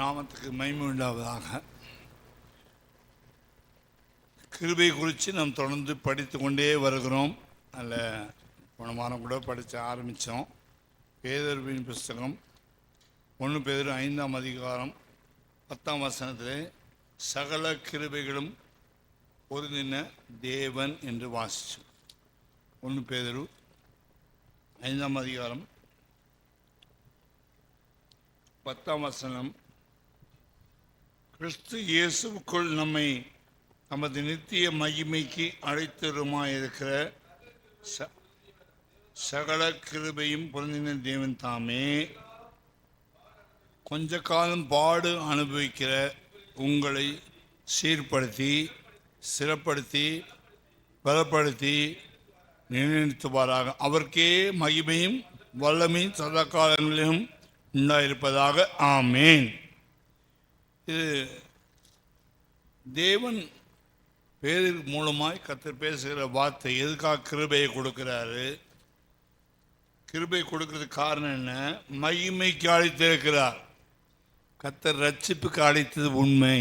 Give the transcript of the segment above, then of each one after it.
நாமத்துக்கு மகிமை உண்டாவதாக. கிருபை குறித்து நாம் தொடர்ந்து படித்து கொண்டே வருகிறோம். அதில் போன வாரம் கூட படித்து ஆரம்பித்தோம். பேதுருவின் புஸ்தகம் 1 பேதுரு 5ஆம் அதிகாரம் 10ஆம் வசனத்திலே சகல கிருபைகளும் பொருந்தின தேவன் என்று வாசித்தோம். 1 பேதுரு 5ஆம் அதிகாரம் 10ஆம் வசனம், கிறிஸ்து இயேசுவுக்குள் நம்மை நமது நித்திய மகிமைக்கு அழைத்தருமாயிருக்கிற சகல கிருபையும் பொருந்தின தேவன் தாமே கொஞ்ச காலம் பாடு அனுபவிக்கிற உங்களை சீர்படுத்தி சிறப்படுத்தி பலப்படுத்தி நிலைநிறுத்துவாராக. அவருக்கே மகிமையும் வல்லமையும் சதா காலங்களிலும் உண்டாயிருப்பதாக. ஆமேன். இது தேவன் பேர் மூலமாய் கர்த்தர் பேசுகிற வார்த்தை. எதுக்காக கிருபையை கொடுக்கிறாரு? கிருபை கொடுக்கறதுக்கு காரணம் என்ன? மகிமைக்கு அழைத்திருக்கிறார். கர்த்தர் ரட்சிப்புக்கு அழைத்தது உண்மை.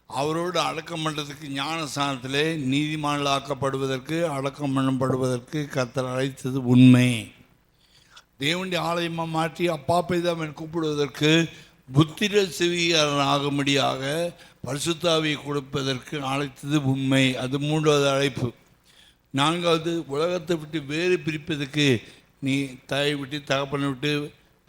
அவரோடு அடக்கம் பண்ணுறதுக்கு ஞானஸ்தானத்திலே நீதிமான்களாக்கப்படுவதற்கு அடக்கம் பண்ணப்படுவதற்கு கர்த்தர் அழைத்தது உண்மை. தேவனுடைய ஆலயமாக மாற்றி அப்பா பிதாவை கூப்பிடுவதற்கு புத்திர செவியாளனாகும்படியாக பரிசுத்தாவியை கொடுப்பதற்கு அழைத்தது உண்மை. அது 3வது அழைப்பு. 4வது, உலகத்தை விட்டு வேறு பிரிப்பதற்கு நீ தாயை விட்டு தகப்பனை விட்டு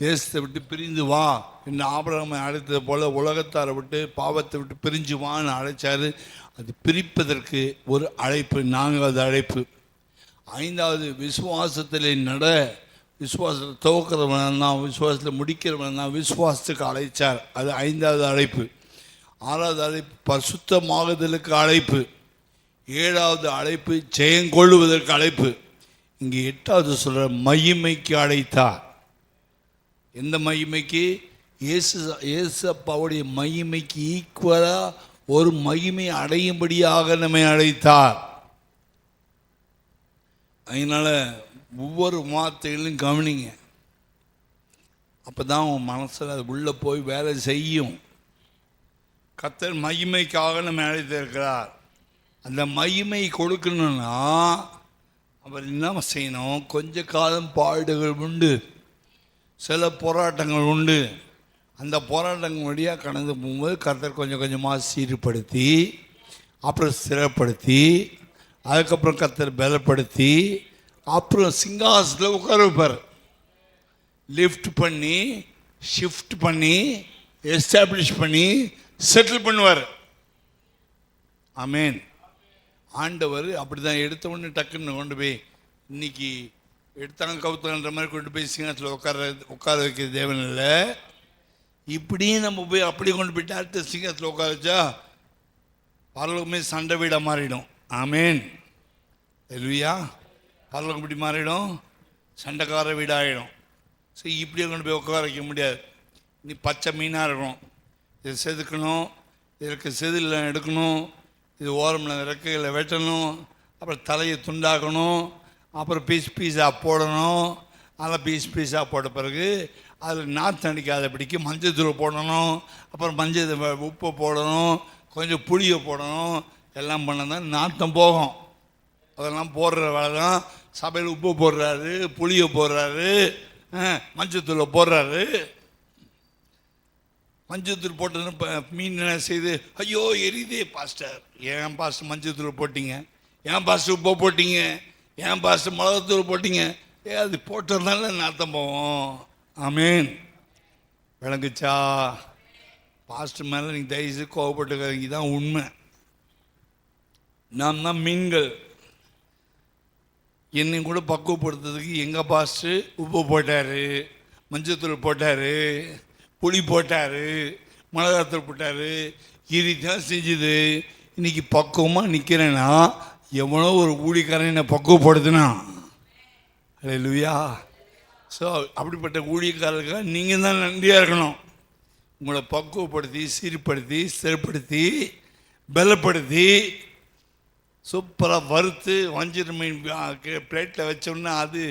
தேசத்தை விட்டு பிரிந்து வா என்று ஆபிரகாமை அழைத்தது போல உலகத்தாரை விட்டு பாவத்தை விட்டு பிரிஞ்சு வான்னு அழைச்சார். அது பிரிப்பதற்கு ஒரு அழைப்பு, 4வது அழைப்பு. 5வது, விசுவாசத்தில் நட. விசுவாசத்தை துவக்கிறவன் தான், விசுவாசத்தில் முடிக்கிறவன் தான் விசுவாசத்துக்கு அழைச்சார். அது 5வது அழைப்பு. 6வது அழைப்பு பரிசுத்தமாகுதலுக்கு அழைப்பு. 7வது அழைப்பு ஜெயங்கொள்ளுவதற்கு அழைப்பு. இங்கே 8வது சொல்கிற மகிமைக்கு அழைத்தார். எந்த மகிமைக்கு? இயேசு அப்பாவுடைய மகிமைக்கு ஈக்குவலாக ஒரு மகிமை அடையும்படியாக நம்மை அழைத்தார். அதனால் ஒவ்வொரு வார்த்தைகளும் கவனிங்க. அப்போ தான் உன் மனசில் அது உள்ளே போய் வேலை செய்யும். கர்த்தர் மகிமைக்காக நம்ம அழைத்திருக்கிறார். அந்த மகிமை கொடுக்கணும்னா அவர் என்ன செய்யணும்? கொஞ்ச காலம் பாடுகள் உண்டு, சில போராட்டங்கள் உண்டு. அந்த போராட்டங்கள் வழியாக கடந்து போகும்போது கர்த்தர் கொஞ்சம் கொஞ்சமாக சீர்படுத்தி அப்புறம் ஸ்திரப்படுத்தி அதுக்கப்புறம் கர்த்தர் பலப்படுத்தி அப்புறம் சிங்காசனத்தில் உட்கார வைப்பார். லிஃப்ட் பண்ணி ஷிஃப்ட் பண்ணி எஸ்டாப்ளிஷ் பண்ணி செட்டில் பண்ணுவார். ஆமேன். ஆண்டவர் அப்படி தான் எடுத்த உடனே டக்குன்னு கொண்டு போய் இன்னைக்கு எடுத்தாங்க கவுத்தாங்கன்ற மாதிரி கொண்டு போய் சிங்கத்தில் உட்கார வைக்கிற தேவன் இல்லை. இப்படியும் நம்ம போய் அப்படி கொண்டு போய் டேரக்டர் சிங்கத்தில் உட்கார வச்சா பரலோகமே சண்டை வீடாக மாறிடும். ஆமேன். இல்லையா? பரலோகம் இப்படி மாறிடும், சண்டைக்கார வீடாகிடும். சரி, இப்படியே கொண்டு போய் உட்கார வைக்க முடியாது. நீ பச்சை மீனாக இருக்கணும், இதை செதுக்கணும், இதற்கு செதில் எடுக்கணும், இது ஓரமில் ரெக்கைகளை வெட்டணும், அப்புறம் தலையை துண்டாக்கணும், அப்புறம் பீஸாக போடணும். அதெல்லாம் பீஸாக போட்ட பிறகு அதில் நாற்று அடிக்காதபடிக்கு மஞ்சள் தூள் போடணும், அப்புறம் மஞ்சள் உப்பை போடணும், கொஞ்சம் புளியை போடணும். எல்லாம் பண்ண தான் நாற்றம் போகும். அதெல்லாம் போடுற வேலை தான். சபையில் உப்பு போடுறாரு, புளியை போடுறாரு, மஞ்சத்தூளை போடுறாரு. மஞ்சத்தூள் போட்டதுன்னு இப்போ மீன் என்ன செய்து, ஐயோ எரியுதே பாஸ்டர், ஏன் பாஸ்டர் மஞ்சத்தூள் போட்டிங்க, ஏன் பாஸ்டர் உப்பை போட்டிங்க, ஏன் பாஸ்டர் மிளகாத்தூள் போட்டிங்க? அது போட்டதுனால நாத்தம் போவோம். ஆமேன். விளங்குச்சா? பாஸ்டர் மேலே நீங்கள் தயவுசெய்து கோவப்பட்டுக்காதீங்க, தான் உண்மை. நாம் தான் மீன்கள். என்னை கூட பக்குவப்படுத்துறதுக்கு எங்கள் பாஸ்டர் உப்பு போட்டார், மஞ்சத்தூள் போட்டார், புளி போட்டார், மிளகாத்தூள் போட்டார், இது தான் செஞ்சுது. இன்றைக்கி பக்குவமாக நிற்கிறேன்னா எவ்வளோ ஒரு ஊழியக்காரன் என்னை பக்குவப்படுத்தினா. அல்லேலூயா. ஸோ அப்படிப்பட்ட ஊழியக்காரர்களுக்கு நீங்கள் தான் நன்றியாக இருக்கணும். உங்களை பக்குவப்படுத்தி சீர்படுத்தி ஸ்திரப்படுத்தி பலப்படுத்தி சூப்பராக வறுத்து வஞ்சிர மீன் பிளேட்டில் வச்சோன்னா அது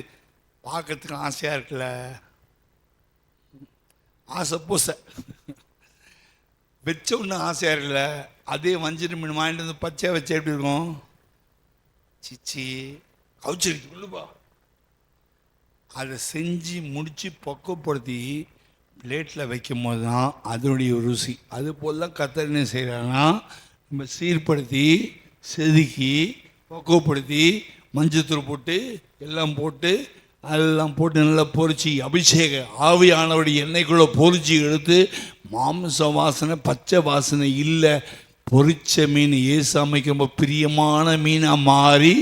பார்க்கறதுக்கு ஆசையாக இருக்குல்ல. ஆசை பூசை வச்ச ஒன்றும் ஆசையாக இல்லை. அதே வஞ்சிர மீன் வாங்கிட்டு வந்து பச்சையாக வச்சா எப்படி இருக்கும்? சிச்சி கவுச்சிருக்கு உள்ளுப்பா. அதை செஞ்சு முடித்து பக்குவப்படுத்தி பிளேட்டில் வைக்கும் போது தான் அதனுடைய ருசி. அது போல் தான் கர்த்தர் என்ன செய்கிறாங்கன்னா, நம்ம சீர்படுத்தி செதுக்கி பக்குவப்படுத்தி மஞ்சத்தூள் போட்டு எல்லாம் போட்டு அதெல்லாம் போட்டு நல்லா பொரிச்சு அபிஷேக ஆவியானவருடைய எண்ணெய்க்குள்ளே பொரிச்சு எடுத்து மாம்ச வாசனை பச்சை வாசனை இல்லை, பொரிச்ச மீன் ஏசு அமைக்கும் பிரியமான மீனாக மாறி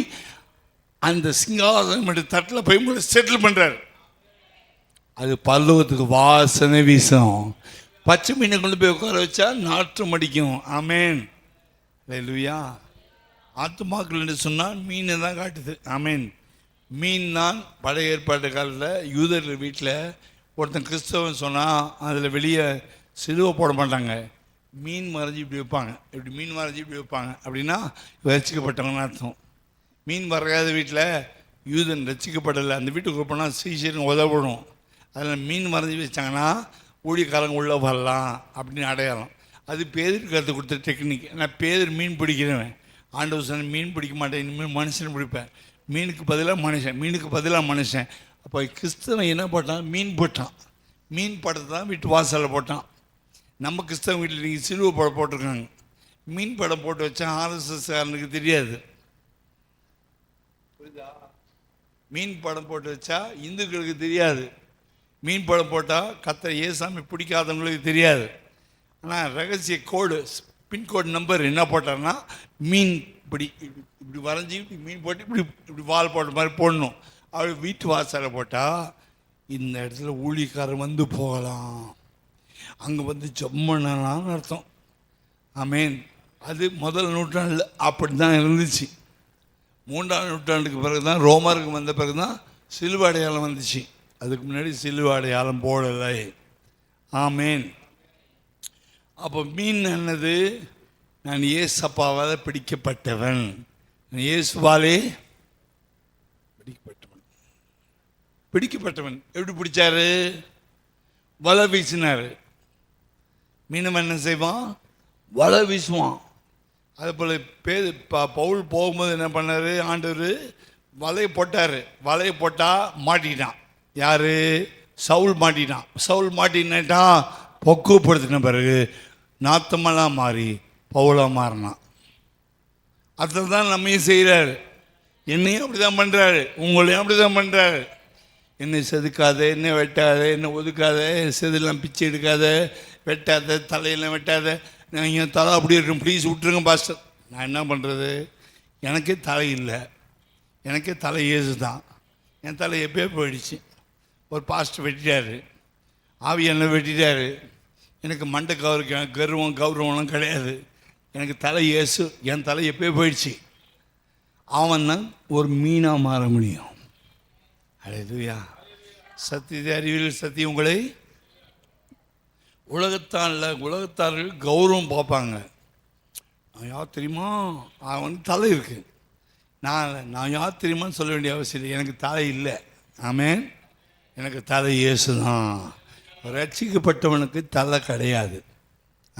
அந்த சிங்காசனம் தட்டில் போய் செட்டில் பண்ணுறாரு. அது பல்லவத்துக்கு வாசனை வீசும். பச்சை மீனை கொண்டு போய் உட்கார வச்சா நாற்றம் அடிக்கும். ஆமேன். அல்லேலூயா. ஆத்துமாக்கள் என்று சொன்னால் மீனை தான் காட்டுது. ஆமேன். மீன் தான் பழைய ஏற்பாட்டு காலத்தில் யூதர்கள் வீட்டில் ஒருத்தன் கிறிஸ்தவன் சொன்னால் அதில் வெளியே சிலுவை போட மாட்டாங்க, மீன் மறைஞ்சி இப்படி வைப்பாங்க. இப்படி மீன் மறைஞ்சி இப்படி வைப்பாங்க அப்படின்னா ரசிக்கப்பட்டவங்கன்னு அர்த்தம். மீன் வரையாத வீட்டில் யூதன் ரசிக்கப்படலை, அந்த வீட்டுக்கு போனால் சீசனுக்கு உதவணும். அதில் மீன் மறைஞ்சி வச்சாங்கன்னா ஊழியக்காரங்க உள்ளே வரலாம் அப்படின்னு அடையாளம். அது பேதருக்கு கற்றுக் கொடுத்த டெக்னிக். நான் பேதர் மீன் பிடிக்கிறவன். ஆண்டவர் சொன்ன மீன் பிடிக்க மாட்டேன், இனிமேல் மனுஷன் பிடிப்பேன். மீனுக்கு பதிலாக மனுஷன், மீனுக்கு பதிலாக மனுஷன். அப்போ கிறிஸ்தவன் என்ன போட்டான்? மீன் போட்டான். மீன் படத்தை தான் வீட்டு வாசலில் போட்டான். நம்ம கிறிஸ்தவன் வீட்டில் நீங்கள் சிலுவை படம் போட்டிருக்காங்க. மீன் படம் போட்டு வச்சா ஆர்எஸ்எஸ்காரனுக்கு தெரியாது. புரியுதா? மீன் படம் போட்டு வச்சா இந்துக்களுக்கு தெரியாது. மீன் படம் போட்டால் கர்த்தர் ஏசாமி பிடிக்காதவங்களுக்கு தெரியாது. ஆனால் ரகசிய கோடு பின்கோடு நம்பர் என்ன போட்டார்னா, மீன் இப்படி இப்படி வரைஞ்சி இப்படி மீன் போட்டு இப்படி இப்படி வால் போட்ட மாதிரி போடணும். அவர் வீட்டு வாசலில் போட்டால் இந்த இடத்துல ஊழியக்காரன் வந்து போகலாம், அங்கே வந்து ஜம்மனான்னு அர்த்தம். ஆமேன். அது முதல் நூற்றாண்டில் அப்படி தான் இருந்துச்சு. 3ஆம் நூற்றாண்டுக்கு பிறகு தான், ரோமருக்கு வந்த பிறகு தான் சிலுவை அடையாளம் வந்துச்சு. அதுக்கு முன்னாடி சிலுவை அடையாளம் போடலை. ஆமேன். அப்போ மீன் என்னது? நான் ஏசப்பாவால் பிடிக்கப்பட்டவன், இயேசுவாலே பிடிக்கப்பட்டவன். எப்படி பிடிச்சாரு? வலை வீசினார். மீனவன் என்ன செய்வான்? வலை வீசுவான். அதே போல் பவுல் போகும்போது என்ன பண்ணார்? ஆண்டவர் வலையை போட்டார். வலையை போட்டால் மாட்டிக்கிட்டான். யார்? சவுல் மாட்டிட்டான். சவுல் மாட்டினான். பக்குவப்படுத்தின பிறகு நாத்தமெல்லாம் மாறி பவுலாக மாறினான். அதில் தான் நம்மையும் செய்கிறாரு. என்னையும் அப்படி தான் பண்ணுறாரு, உங்களையும் அப்படி தான் பண்ணுறாரு. என்னை செதுக்காத, என்னை வெட்டாத, என்னை ஒதுக்காத, செதுலாம் பிச்சை எடுக்காத, வெட்டாத, தலையெல்லாம் வெட்டாத. நான் என் தலை அப்படி இருக்கும், ப்ளீஸ் விட்டுருங்க பாஸ்டர். நான் என்ன பண்ணுறது? எனக்கே தலை இல்லை, எனக்கே தலை ஏசு தான். என் தலை எப்போயே போயிடுச்சு. ஒரு பாஸ்டர் வெட்டிட்டாரு, ஆவி என்ன வெட்டிட்டாரு. எனக்கு மண்டை கௌரவம்லாம் கிடையாது. எனக்கு தலை இயேசு. என் தலை எப்போயே போயிடுச்சு. அவன் தான் ஒரு மீனாக மாற முடியும். அல்லேலூயா. சத்தியத்தை அறிவில் சத்தியம் உங்களை உலகத்தார்கள் கௌரவம் பார்ப்பாங்க. நான் யார் தெரியுமா? அவன் வந்து தலை இருக்குது. நான் யார் தெரியுமான்னு சொல்ல வேண்டிய அவசியம் இல்லை. எனக்கு தலை இல்லை. ஆமேன். எனக்கு தலை இயேசு தான். ரட்சிக்கப்பட்டவனுக்கு தலை கிடையாது.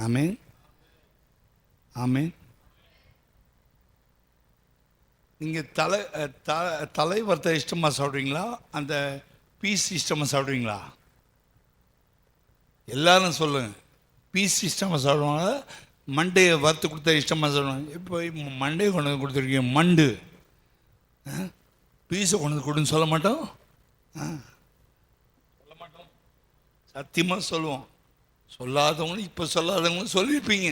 ஆமேன். ஆமேன். நீங்கள் தலைவரத்தை இஷ்டமாக சாப்பிட்றீங்களா? அந்த பீஸ் இஷ்டமாக சாப்பிட்றீங்களா? எல்லாரும் சொல்லுங்கள். பீஸ் இஷ்டமாக சாப்பிடுவாங்க, மண்டையை வறுத்து கொடுத்தா இஷ்டமாக சாப்பிடுவாங்க. இப்போ மண்டையை கொண்டு வந்து கொடுத்துருக்கீங்க, மண்டு பீஸை கொண்டு வந்து கொடுன்னு சொல்ல மாட்டோம். சொல்ல மாட்டோம், சத்தியமாக சொல்லுவோம். சொல்லாதவங்களும் இப்போ சொல்லாதவங்களும் சொல்லியிருப்பீங்க.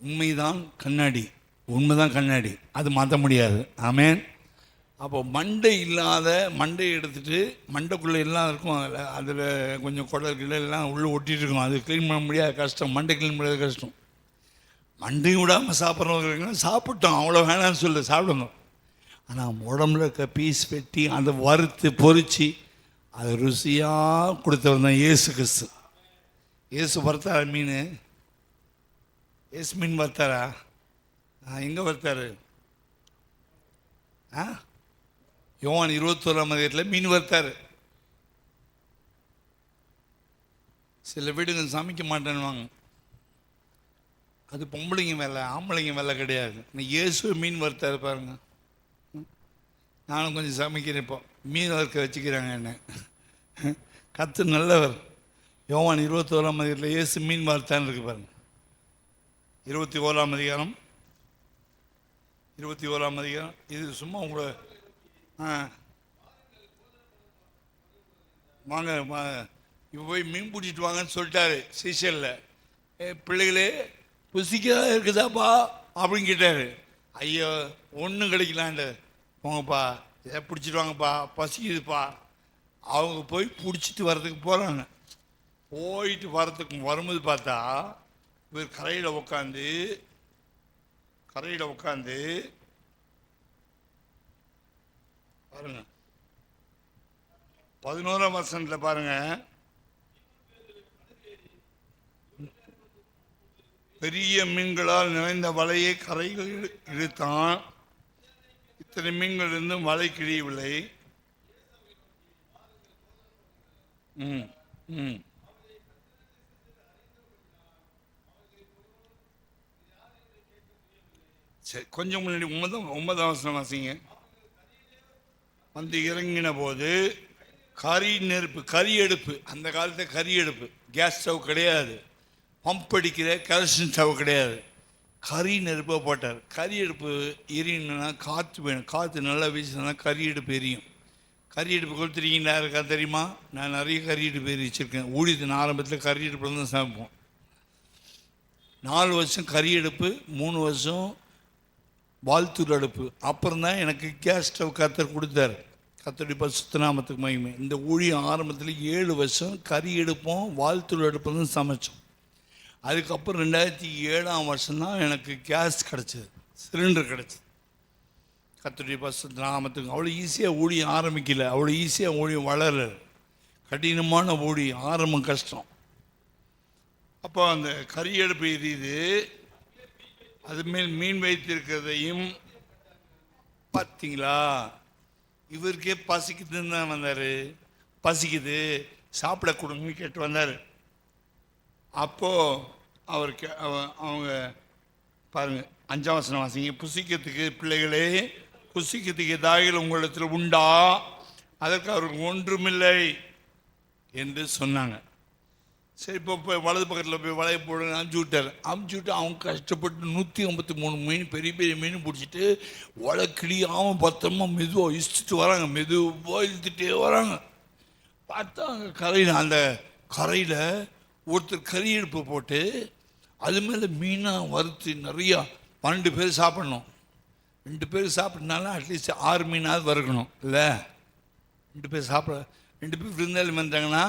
உண்மைதான் கண்ணாடி, உண்மைதான் கண்ணாடி, அது மாற்ற முடியாது. ஆமேன். அப்போ மண்டை இல்லாத மண்டையை எடுத்துகிட்டு மண்டைக்குள்ளே எல்லாம் இருக்கும், அதில் கொஞ்சம் குடல் எல்லாம் உள்ளே ஒட்டிகிட்டு இருக்கும். அது க்ளீன் பண்ண முடியாது, கஷ்டம். மண்டை க்ளீன் பண்ணது கஷ்டம். மண்டையும் விடாமல் சாப்பிட்றவங்க சாப்பிட்டோம், அவ்வளோ வேணாம்னு சொல்லி சாப்பிடுங்க. ஆனால் உடம்புல இருக்க பீஸ் வெட்டி அதை வறுத்து பொறிச்சு அதை ருசியாக கொடுத்தவர் தான் இயேசு கிறிஸ்து. இயேசு வறுத்தாரா மீன்? இயேசு மீன் வறுத்தாரா? எங்கே வறுத்தாரு? யோவான் 21ஆம் அதிகாரத்தில் மீன் வறுத்தாரு. சில வீடுங்க சமைக்க மாட்டேன்னுவாங்க. அது பொம்பளைங்க வேலை, ஆம்பளைங்க வேலை கிடையாது. இன்னைக்கு இயேசு மீன் வறுத்தாரு பாருங்க. நானும் கொஞ்சம் சமைக்கிறேன். இப்போ மீன் வறுக்க வச்சுக்கிறாங்க என்ன. கர்த்தர் நல்லவர். யோவான் 21ஆம் அதிகாரத்தில் இயேசு மீன் வறுத்தான்னு இருக்கு பாருங்க. 21ஆம் அதிகாரம், 21ஆம் அதிகாரம். இது சும்மா உங்களை வாங்க இப்போ போய் மீன் பிடிச்சிட்டு வாங்கன்னு சொல்லிட்டாரு சீசனில். பிள்ளைகளே புசிக்கதான் இருக்குதாப்பா அப்படின்னு கேட்டார். ஐயோ ஒன்றும் கிடைக்கலான்ட்டு, போங்கப்பா இதை பிடிச்சிட்டு வாங்கப்பா பசிக்குதுப்பா. அவங்க போய் பிடிச்சிட்டு வர்றதுக்கு போகிறாங்க. போயிட்டு வரும்போது பார்த்தா இவர் கரையில் உட்காந்து பாருங்க 11ஆம் வசனத்தில் பாருங்க. பெரிய மீன்களால் நிறைந்த வலையை கரையில் இழுத்தான். இத்தனை மீன்கள் இருந்தும் வலை கிழியவில்லை. சரி, கொஞ்சம் முன்னாடி 9ஆம் வசனம் வாசிங்க. வந்து இறங்கின போது கரி அடுப்பு. அந்த காலத்தில் கரி அடுப்பு, கேஸ் ஸ்டவ் கிடையாது, பம்ப் அடிக்கிற கரஷன் ஸ்டவ் கிடையாது. கரி நெருப்பை போட்டார். கரி அடுப்பு எரியணுன்னா காற்று வேணும். காற்று நல்லா வீசினா கரி அடுப்பு எரியும். கரி அடுப்பு கொடுத்துருக்கீங்களா இருக்கா தெரியுமா? நான் நிறைய கரி அடுப்பு எரிச்சிருக்கேன். ஊழியத்தின் ஆரம்பத்தில் கரி அடுப்பில் தான் சமைப்போம். 4 வருஷம் கரி அடுப்பு, 3 வருஷம் வாழ்த்தூர் அடுப்பு. அப்புறம் தான் எனக்கு கேஸ் ஸ்டவ் கர்த்தர் கொடுத்தாரு. கர்த்தருடைய பரிசுத்த நாமத்துக்கு மகிமை. இந்த ஊழியம் ஆரம்பத்தில் 7 வருஷம் கரி எடுப்போம், வாழ்த்தூர் அடுப்பு தான் சமைச்சோம். அதுக்கப்புறம் 2007ஆம் வருஷம்தான் எனக்கு கேஸ் கிடச்சிது, சிலிண்டர் கிடச்சிது. கர்த்தருடைய பரிசுத்த நாமத்துக்கு. அவ்வளோ ஈஸியாக ஊழியம் ஆரம்பிக்கல, அவ்வளோ ஈஸியாக ஊழியம் வளரல. கடினமான ஊழியம், ஆரம்பம் கஷ்டம். அப்போ அந்த கரி அடுப்பு எரியுது, அது மேல் மீன் வைத்திருக்கிறதையும் பார்த்தீங்களா. இவருக்கே பசிக்குதுன்னு தான் வந்தார். பசிக்குது சாப்பிட கொடுங்கன்னு கேட்டு வந்தார். அப்போது அவருக்கு அவங்க பாருங்க 5ஆம் வசனம் வாசிங்க. புசிக்கிறதுக்கு பிள்ளைகளே, புசிக்கிறதுக்கு தாய்கள் உங்களிடத்தில் உண்டா? அதற்கு அவருக்கு ஒன்றுமில்லை என்று சொன்னாங்க. சரி, இப்போ போய் வலது பக்கத்தில் போய் வலையை போடுங்க அமுச்சு விட்டு அவங்க கஷ்டப்பட்டு 153 மீன், பெரிய பெரிய மீன் பிடிச்சிட்டு வலை கிளியாமல் பத்திரமா மெதுவாக இழுத்துட்டு வராங்க. மெதுவாக இழுத்துட்டே வராங்க. பார்த்தா அங்கே அந்த கரையில் ஒருத்தர் கறி அடுப்பு போட்டு அது மேலே மீனாக வறுத்து நிறையா 12 பேர் சாப்பிட்ணும். 2 பேர் சாப்பிட்னாலும் அட்லீஸ்ட் 6 மீனாவது வறுக்கணும் இல்லை? 2 பேர் 2 பேர் விருந்தாளி வந்தாங்கன்னா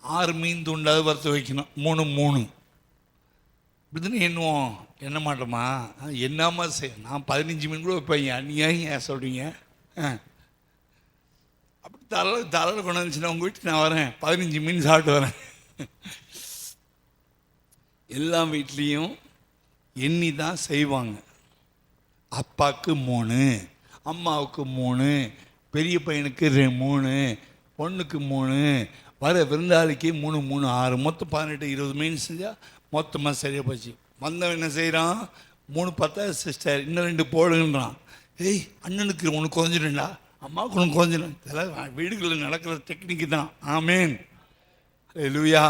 6 மீன் துண்டாவது வறுத்து வைக்கணும். 3 இப்படின்னு எண்ணுவோம். என்ன மாட்டோமா? என்னம்மா செய்ய, நான் 15 மீன் கூட வைப்பேன். நீங்கள் ஏன் சொல்கிறீங்க? அப்படி தரல கொண்டு வந்துச்சுன்னா உங்கள் வீட்டுக்கு நான் வரேன், 15 மீன் சாப்பிட்டு வரேன். எல்லா வீட்லேயும் எண்ணி தான் செய்வாங்க. அப்பாவுக்கு 3, அம்மாவுக்கு 3, பெரிய பையனுக்கு 3, பொண்ணுக்கு 3, வர விருந்தாளிக்கு 3 3 6, மொத்தம் 18 20 மீன் செஞ்சால் மொத்தமாக சரியாக போச்சு. வந்தவன் என்ன செய்கிறான்? 3 10 சிஸ்டர் இன்னும் 2 போடுங்கன்றான். ஏய் அண்ணனுக்கு 1 குறைஞ்சிடும்டா, அம்மாவுக்கு 1 குறைஞ்சிடும். இதெல்லாம் வீடுகளில் நடக்கிற டெக்னிக்கு தான். ஆமேன், அல்லேலூயா.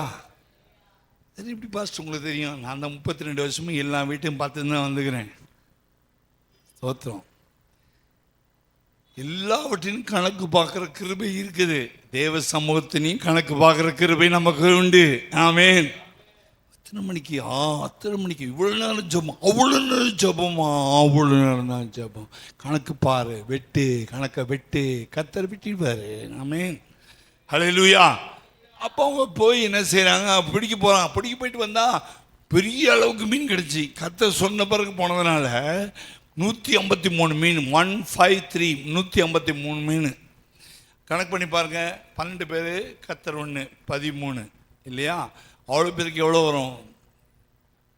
சரி, இப்படி பாஸ்ட் உங்களுக்கு தெரியும். நான் அந்த 32 வருஷமும் எல்லா வீட்டையும் பார்த்துட்டு தான் வந்துக்கிறேன். ஸ்தோத்திரம். எல்லாவற்றையும் கணக்கு பார்க்குற கிருபை இருக்குது. தேவ சமூகத்தினையும் கணக்கு பார்க்குற கிருபை நமக்கு உண்டு. ஆமேன். அத்தனை மணிக்கு இவ்வளோ நேரம் ஜபம், அவ்வளோ நேரம் ஜபமா, அவ்வளோ நேரம் தான் ஜபம். கணக்கு பாரு, கணக்கை வெட்டு, கர்த்தர் வெட்டிடுவாரு. ஆமேன், ஹல்லேலூயா. அப்போ அவங்க போய் என்ன செய்கிறாங்க, பிடிக்க போயிட்டு வந்தால் பெரிய அளவுக்கு மீன் கிடச்சி. கர்த்தர் சொன்ன பிறகு போனதுனால 153 மீன், 153 153 மீன். கணக்கு பண்ணி பாருங்க. 12 பேர், கர்த்தர் 1 13 இல்லையா? அவ்வளோ பேருக்கு எவ்வளோ வரும்?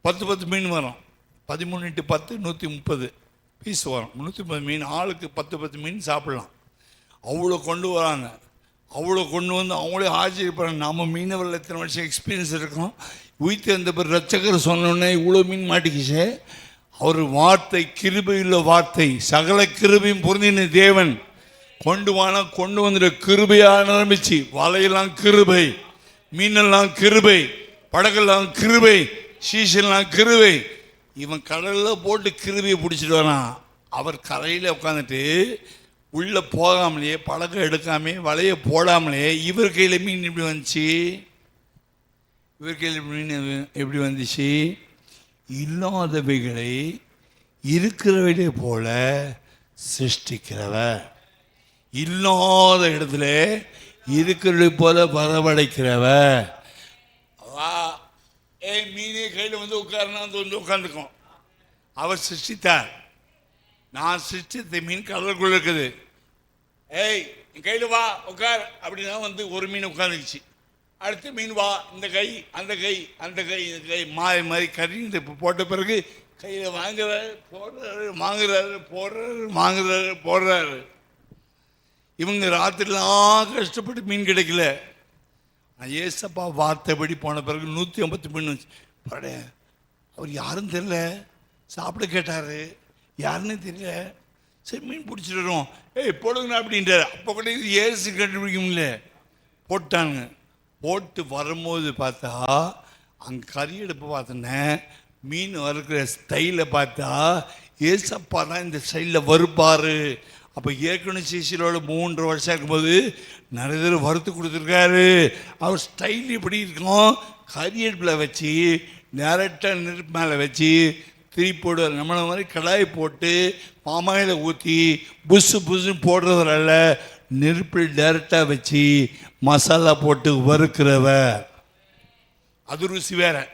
10 மீன் வரும். 13 × 10 130 பீஸ் வரும். 130 மீன், ஆளுக்கு 10 மீன் சாப்பிட்லாம். அவ்வளோ கொண்டு வராங்க. அவ்வளோ கொண்டு வந்து அவங்களே ஆச்சரியப்படுறாங்க. நம்ம மீனவர்கள் எத்தனை வருஷம் எக்ஸ்பீரியன்ஸ் இருக்கோம். உயிர்த்து வந்த பிறகு ரட்சகர் சொன்னோடனே இவ்வளோ மீன் மாட்டிக்கிச்சு. அவர் வார்த்தை கிருபையுள்ள வார்த்தை, சகல கிருபையும் பொருந்தின தேவன். கொண்டு வந்துட கிருபையாக ஆரம்பிச்சு. வலையெல்லாம் கிருபை, மீனெல்லாம் கிருபை, படகெல்லாம் கிருபை, சீசன்லாம் கிருபை. இவன் கடலில் போட்டு கிருபையை பிடிச்சிட்டு வரான். அவர் கரையில் உட்காந்துட்டு உள்ளே போகாமலேயே, படகை எடுக்காமே, வலையை போடாமலே இவர் கையில் மீன் எப்படி வந்துச்சு? இவர் கையில் மீன் எப்படி வந்துச்சு? இல்லாதவைகளை இருக்கிறவைகளை போல சிருஷ்டிக்கிறவர், இல்லாத இடத்துல இருக்கிறவை போல வரவழைக்கிறவர். மீனே கையில் வந்து உட்காருனா வந்து உட்காந்துக்கும். அவர் சிருஷ்டித்தார். நான் சிருஷ்டித்த மீன் கடலுக்குள்ள இருக்குது. ஏய் என் கையில் வா உட்கார் அப்படின்னா வந்து ஒரு மீன் உட்காந்துக்குச்சு. அடுத்த மீன் வா, இந்த கை அந்த கை அந்த கை இந்த கை மாறி மாறி கறி போட்ட பிறகு கையில் வாங்குறாரு போடுறாரு, வாங்குறாரு போடுறாரு, வாங்குறாரு போடுறாரு. இவங்க ராத்திரிலாம் கஷ்டப்பட்டு மீன் கிடைக்கல. நான் ஏசப்பா வார்த்தைப்படி போன பிறகு 150 மீன் வச்சு படைய. அவர் யாரும் தெரியல, சாப்பிட கேட்டார், யாருன்னு தெரியல. சரி மீன் பிடிச்சிட்டு வரோம், ஏய் போடுங்கண்ணா அப்படின்றார். அப்போ கூட ஏசு கண்டுபிடிக்க முடியல, போட்டாங்க. போட்டு வரும்போது பார்த்தா அங்கே கறி எடுப்பு பார்த்தோன்னே மீன் வறுக்கிற ஸ்டைலை பார்த்தா ஏசப்பா தான் இந்த ஸ்டைலில் வறுப்பார். அப்போ ஏற்கனவே சிசிலோட 3 வருஷம் இருக்கும்போது நிறைய பேர் வறுத்து கொடுத்துருக்காரு. அவர் ஸ்டைல் எப்படி இருக்கும்? கறி அடுப்பில் வச்சு டேரெக்டாக நெருப்பு மேலே வச்சு திருப்பி போடுவார். நம்மளை மாதிரி கடாய் போட்டு பாமாயில் ஊற்றி புஸ்ஸுன்னு போடுறதுனால நெருப்பில் டேரெக்டாக வச்சு மசாலா போட்டு வறுக்கிறவர். அது ருசி வேறு.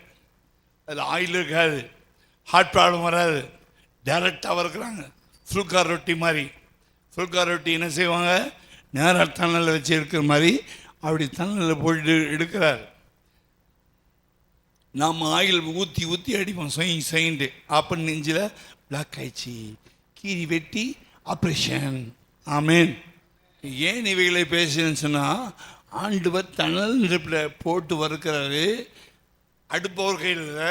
அதில் ஆயில் இருக்காது, ஹார்ட் ப்ராப்ளம் வராது. டேரெக்டாக வறுக்கிறாங்க. ஃபுல்கார் ரொட்டி மாதிரி. ஃபுல்கார் ரொட்டி என்ன செய்வாங்க? நேராக தண்ணில் வச்சு எடுக்கிற மாதிரி அப்படி தண்ணில் போட்டு எடுக்கிறார். நாம் ஆயில் ஊற்றி ஊற்றி அடிப்போம் செய்யின்ட்டு. அப்போ நெஞ்சில் பிளாக் ஆயிடுச்சு, கீரி வெட்டி ஆப்ரேஷன். ஆமேன். ஏன் இவைகளை பேசுன்னு சொன்னால், ஆண்டவர் தணல் நெருப்பில் போட்டு வறுக்கிறாரு. அடுப்பவர் கையில் இல்லை,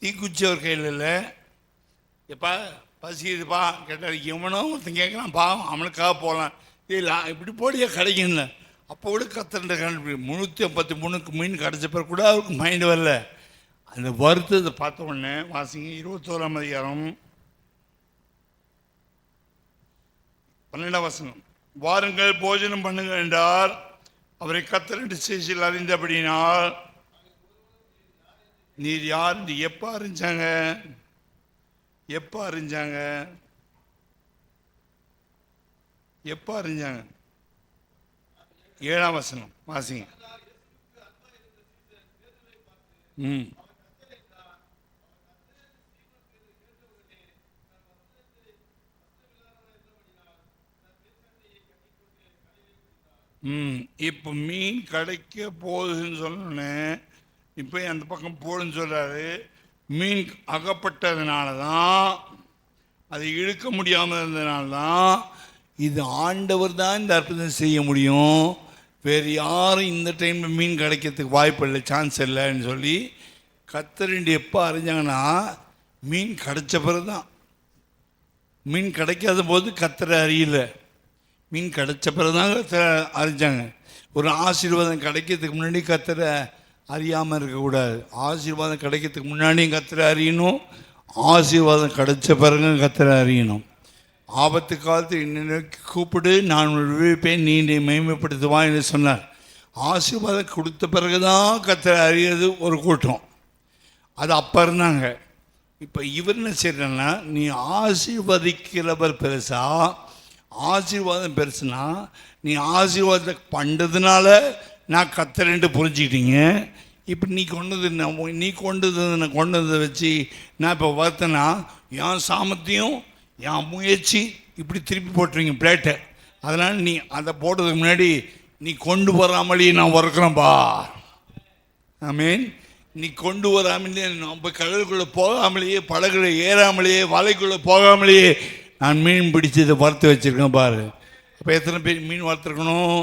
தீக்குச்சவர் கையில் இல்லை. எப்பா பசிக்குதுப்பா கேட்டார். எவனோ ஒருத்தன் கேட்குறான், பாவம் அவனுக்காக போகலாம். இல்லை இப்படி போடியா கிடைக்குன்னு. அப்போ கூட கத்திரண்ட கண்டுபிடி 353 மீன் கிடச்ச பிறகு கூட அவருக்கு மைண்டு வரல. அந்த வருத்தத்தை பார்த்த உடனே வாசிங்க 21ஆம் அதிகாரம் 12ஆம் வசனம். வாருங்கள் போஜனம் பண்ணுங்கள் என்றார். அவரை கத்தரண்டு சேஷில் அறிந்தபடினால் நீர் யார் என்று எப்போ அறிஞ்சாங்க? எப்போ அறிஞ்சாங்க? எப்போ அறிஞ்சாங்க? 7ஆம் வசனம் வாசிங்க. இப்போ மீன் கிடைக்க போகுதுன்னு சொன்னோன்னே இப்போ அந்த பக்கம் போடுன்னு சொல்கிறாரு. மீன் அகப்பட்டதுனால தான், அதை இழுக்க முடியாமல் இருந்ததுனால தான், இது ஆண்டவர் தான் இந்த அற்புதம் செய்ய முடியும், வேறு யாரும் இந்த டைமில் மீன் கிடைக்கிறதுக்கு வாய்ப்பு இல்லை, சான்ஸ் இல்லைன்னு சொல்லி கத்தரண்டி எப்போ அறிஞ்சாங்கன்னா மீன் கிடைச்ச பிறகு தான். மீன் கிடைக்காத போது கத்தரை அறியல, மீன் கிடைச்ச பிறகு தான் கத்தரை அறிஞ்சாங்க. ஒரு ஆசீர்வாதம் கிடைக்கிறதுக்கு முன்னாடி கத்தரை அறியாமல் இருக்கக்கூடாது. ஆசீர்வாதம் கிடைக்கிறதுக்கு முன்னாடியும் கத்தரை அறியணும், ஆசீர்வாதம் கிடைச்ச பிறகு கத்தரை அறியணும். ஆபத்து காலத்தில் என்னை கூப்பிடு, நான் விழிப்பேன், நீ மேம்படுத்துவான் என்று சொன்னார். ஆசீர்வாதம் கொடுத்த பிறகு தான் கத்தரை அறியறது ஒரு கூட்டம். அது அப்போ இருந்தாங்க. இப்போ இவர் என்ன செய்யறன்னா, நீ ஆசீர்வதிக்கிறவர் பெருசா, ஆசீர்வாதம் பெருசுனா நீ ஆசீர்வாதத்தை பண்ணுறதுனால நான் கத்தரேன்ட்டு புரிஞ்சுக்கிட்டீங்க. இப்போ நீ கொண்டு வந்ததை வச்சு நான் இப்போ பார்த்தேன்னா என் சாமர்த்தியம் என் முயற்சி இப்படி திருப்பி போட்டுருவீங்க பிளேட்டை. அதனால் நீ அதை போடுறதுக்கு முன்னாடி நீ கொண்டு வராமலேயே நான் வறுக்கிறேன்ப்பா. ஐ மீன் நீ கொண்டு வராமலேயே, நம்ம கடலுக்குள்ளே போகாமலேயே, படகுல ஏறாமலேயே, வலைக்குள்ளே போகாமலேயே நான் மீன் பிடிச்சி இதை வறுத்து வச்சுருக்கேன் பாரு. இப்போ எத்தனை பேர் மீன் வளர்த்துருக்கணும்?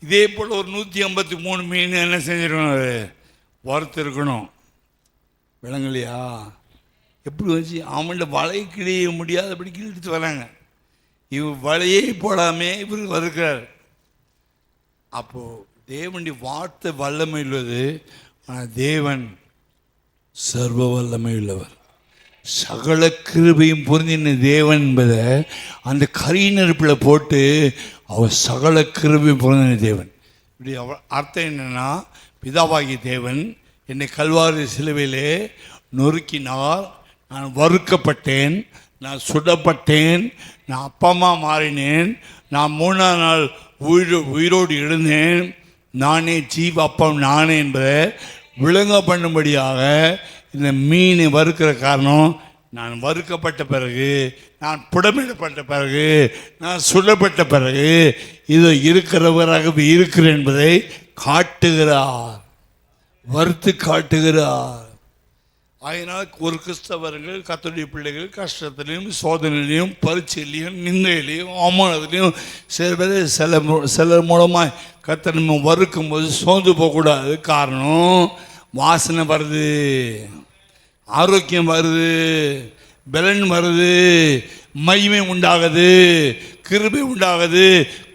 இதே போல் ஒரு 153 மீன் என்ன செஞ்சிருக்கணும்? அது வறுத்துருக்கணும். விளங்கலையா? எப்படி வச்சு அவன்கிட்ட வலை கிழிய முடியாதபடி கிழித்து வராங்க. இவர் வலையே போடாமே இவர் வறுக்கிறார். அப்போது தேவனுடைய வார்த்தை வல்லமை உள்ளது. ஆனால் தேவன் சர்வ வல்லமை உள்ளவர், சகல கிருபையும் பொருந்தின தேவன் என்பதை அந்த கரி நெருப்பில் போட்டு அவர் சகல கிருபையும் பொருந்தின தேவன். இப்படி அர்த்தம் என்னென்னா, பிதாவாகிய தேவன் என்னை கல்வாரி சிலுவையிலே நொறுக்கினார், நான் வறுக்கப்பட்டேன், நான் சுடப்பட்டேன், நான் அப்பமா மாறினேன், நான் 3ஆம் நாள் உயிரோடு எழுந்தேன், நானே ஜீவ அப்பம் நானே என்பதை விளங்க பண்ணும்படியாக இந்த மீனை வறுக்கிற காரணம், நான் வறுக்கப்பட்ட பிறகு, நான் புடமிடப்பட்ட பிறகு, நான் சுடப்பட்ட பிறகு இது இருக்கிறவராகவே இருக்கிறேன் என்பதை காட்டுகிறார், வறுத்து காட்டுகிறார். அதனால் ஒரு கிறிஸ்தவர்கள், கர்த்தருடைய பிள்ளைகள் கஷ்டத்திலையும் சோதனையிலையும் பரீட்சையிலையும் நிந்தையிலையும் அவமானத்திலையும் சிலர் மூலமாக கர்த்தர் நம்ம வறுக்கும் போது சோர்ந்து போகக்கூடாது. காரணம், வாசனை வருது, ஆரோக்கியம் வருது, பலன் வருது, மகிமை உண்டாகுது, கிருபை உண்டாகுது.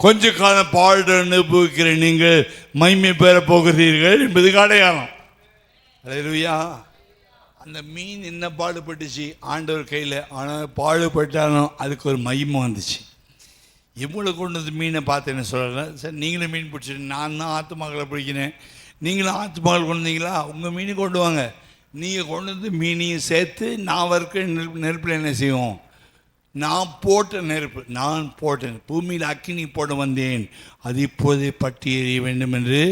கொஞ்ச காலம் பாடு அனுபவிக்கிற நீங்கள் மகிமை பெற போகிறீர்கள் என்பதுக்கு அடையாளம். அல்லேலூயா. அந்த மீன் என்ன பாடுபட்டுச்சு ஆண்டவர் கையில். ஆனால் பாடுபட்டாலும் அதுக்கு ஒரு மகிமை வந்துச்சு. இவ்வளோ கொண்டு வந்து மீனை பார்த்து என்ன சொல்லலை, சார் நீங்களும் மீன் பிடிச்சிட்டு, நான் தான் ஆத்துமாக்களை பிடிக்கிறேன், நீங்களும் ஆத்துமாக்கள் கொண்டு வந்தீங்களா, உங்கள் மீனை கொண்டு வாங்க, நீங்கள் கொண்டு வந்து மீனையும் சேர்த்து நான் வறுக்கிற நெருப்பில் என்ன செய்வோம், நான் போட்ட நெருப்பு, நான் போட்டேன், பூமியில் அக்கினி போட வந்தேன், அது இப்போதே பற்றி எறிய வேண்டும் என்று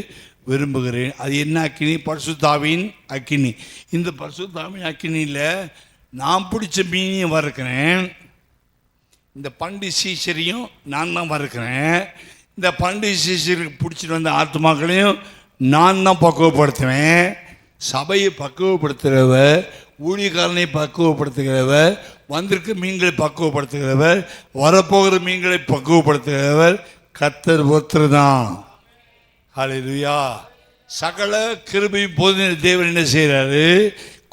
விரும்புகிறேன். அது என்ன அக்கினி? பரிசுத்தாவின் அக்கினி. இந்த பரிசுத்தாவின் அக்கினியில் நான் பிடிச்ச மீனையும் வறுக்கிறேன், இந்த பண்டி சீசரையும் நான் தான் வறுக்கிறேன், இந்த பண்டி சீசருக்கு பிடிச்சிட்டு வந்த ஆத்மாக்களையும் நான் தான் பக்குவப்படுத்துவேன். சபையை பக்குவப்படுத்துகிறவர், ஊழியக்காரனை பக்குவப்படுத்துகிறவர், வந்திருக்க மீன்களை பக்குவப்படுத்துகிறவர், வரப்போகிற மீன்களை பக்குவப்படுத்துகிறவர் கர்த்தர் ஒருத்தர் தான். ஹல்லேலூயா. சகல கிருபை போது தேவன் என்ன செய்கிறாரு,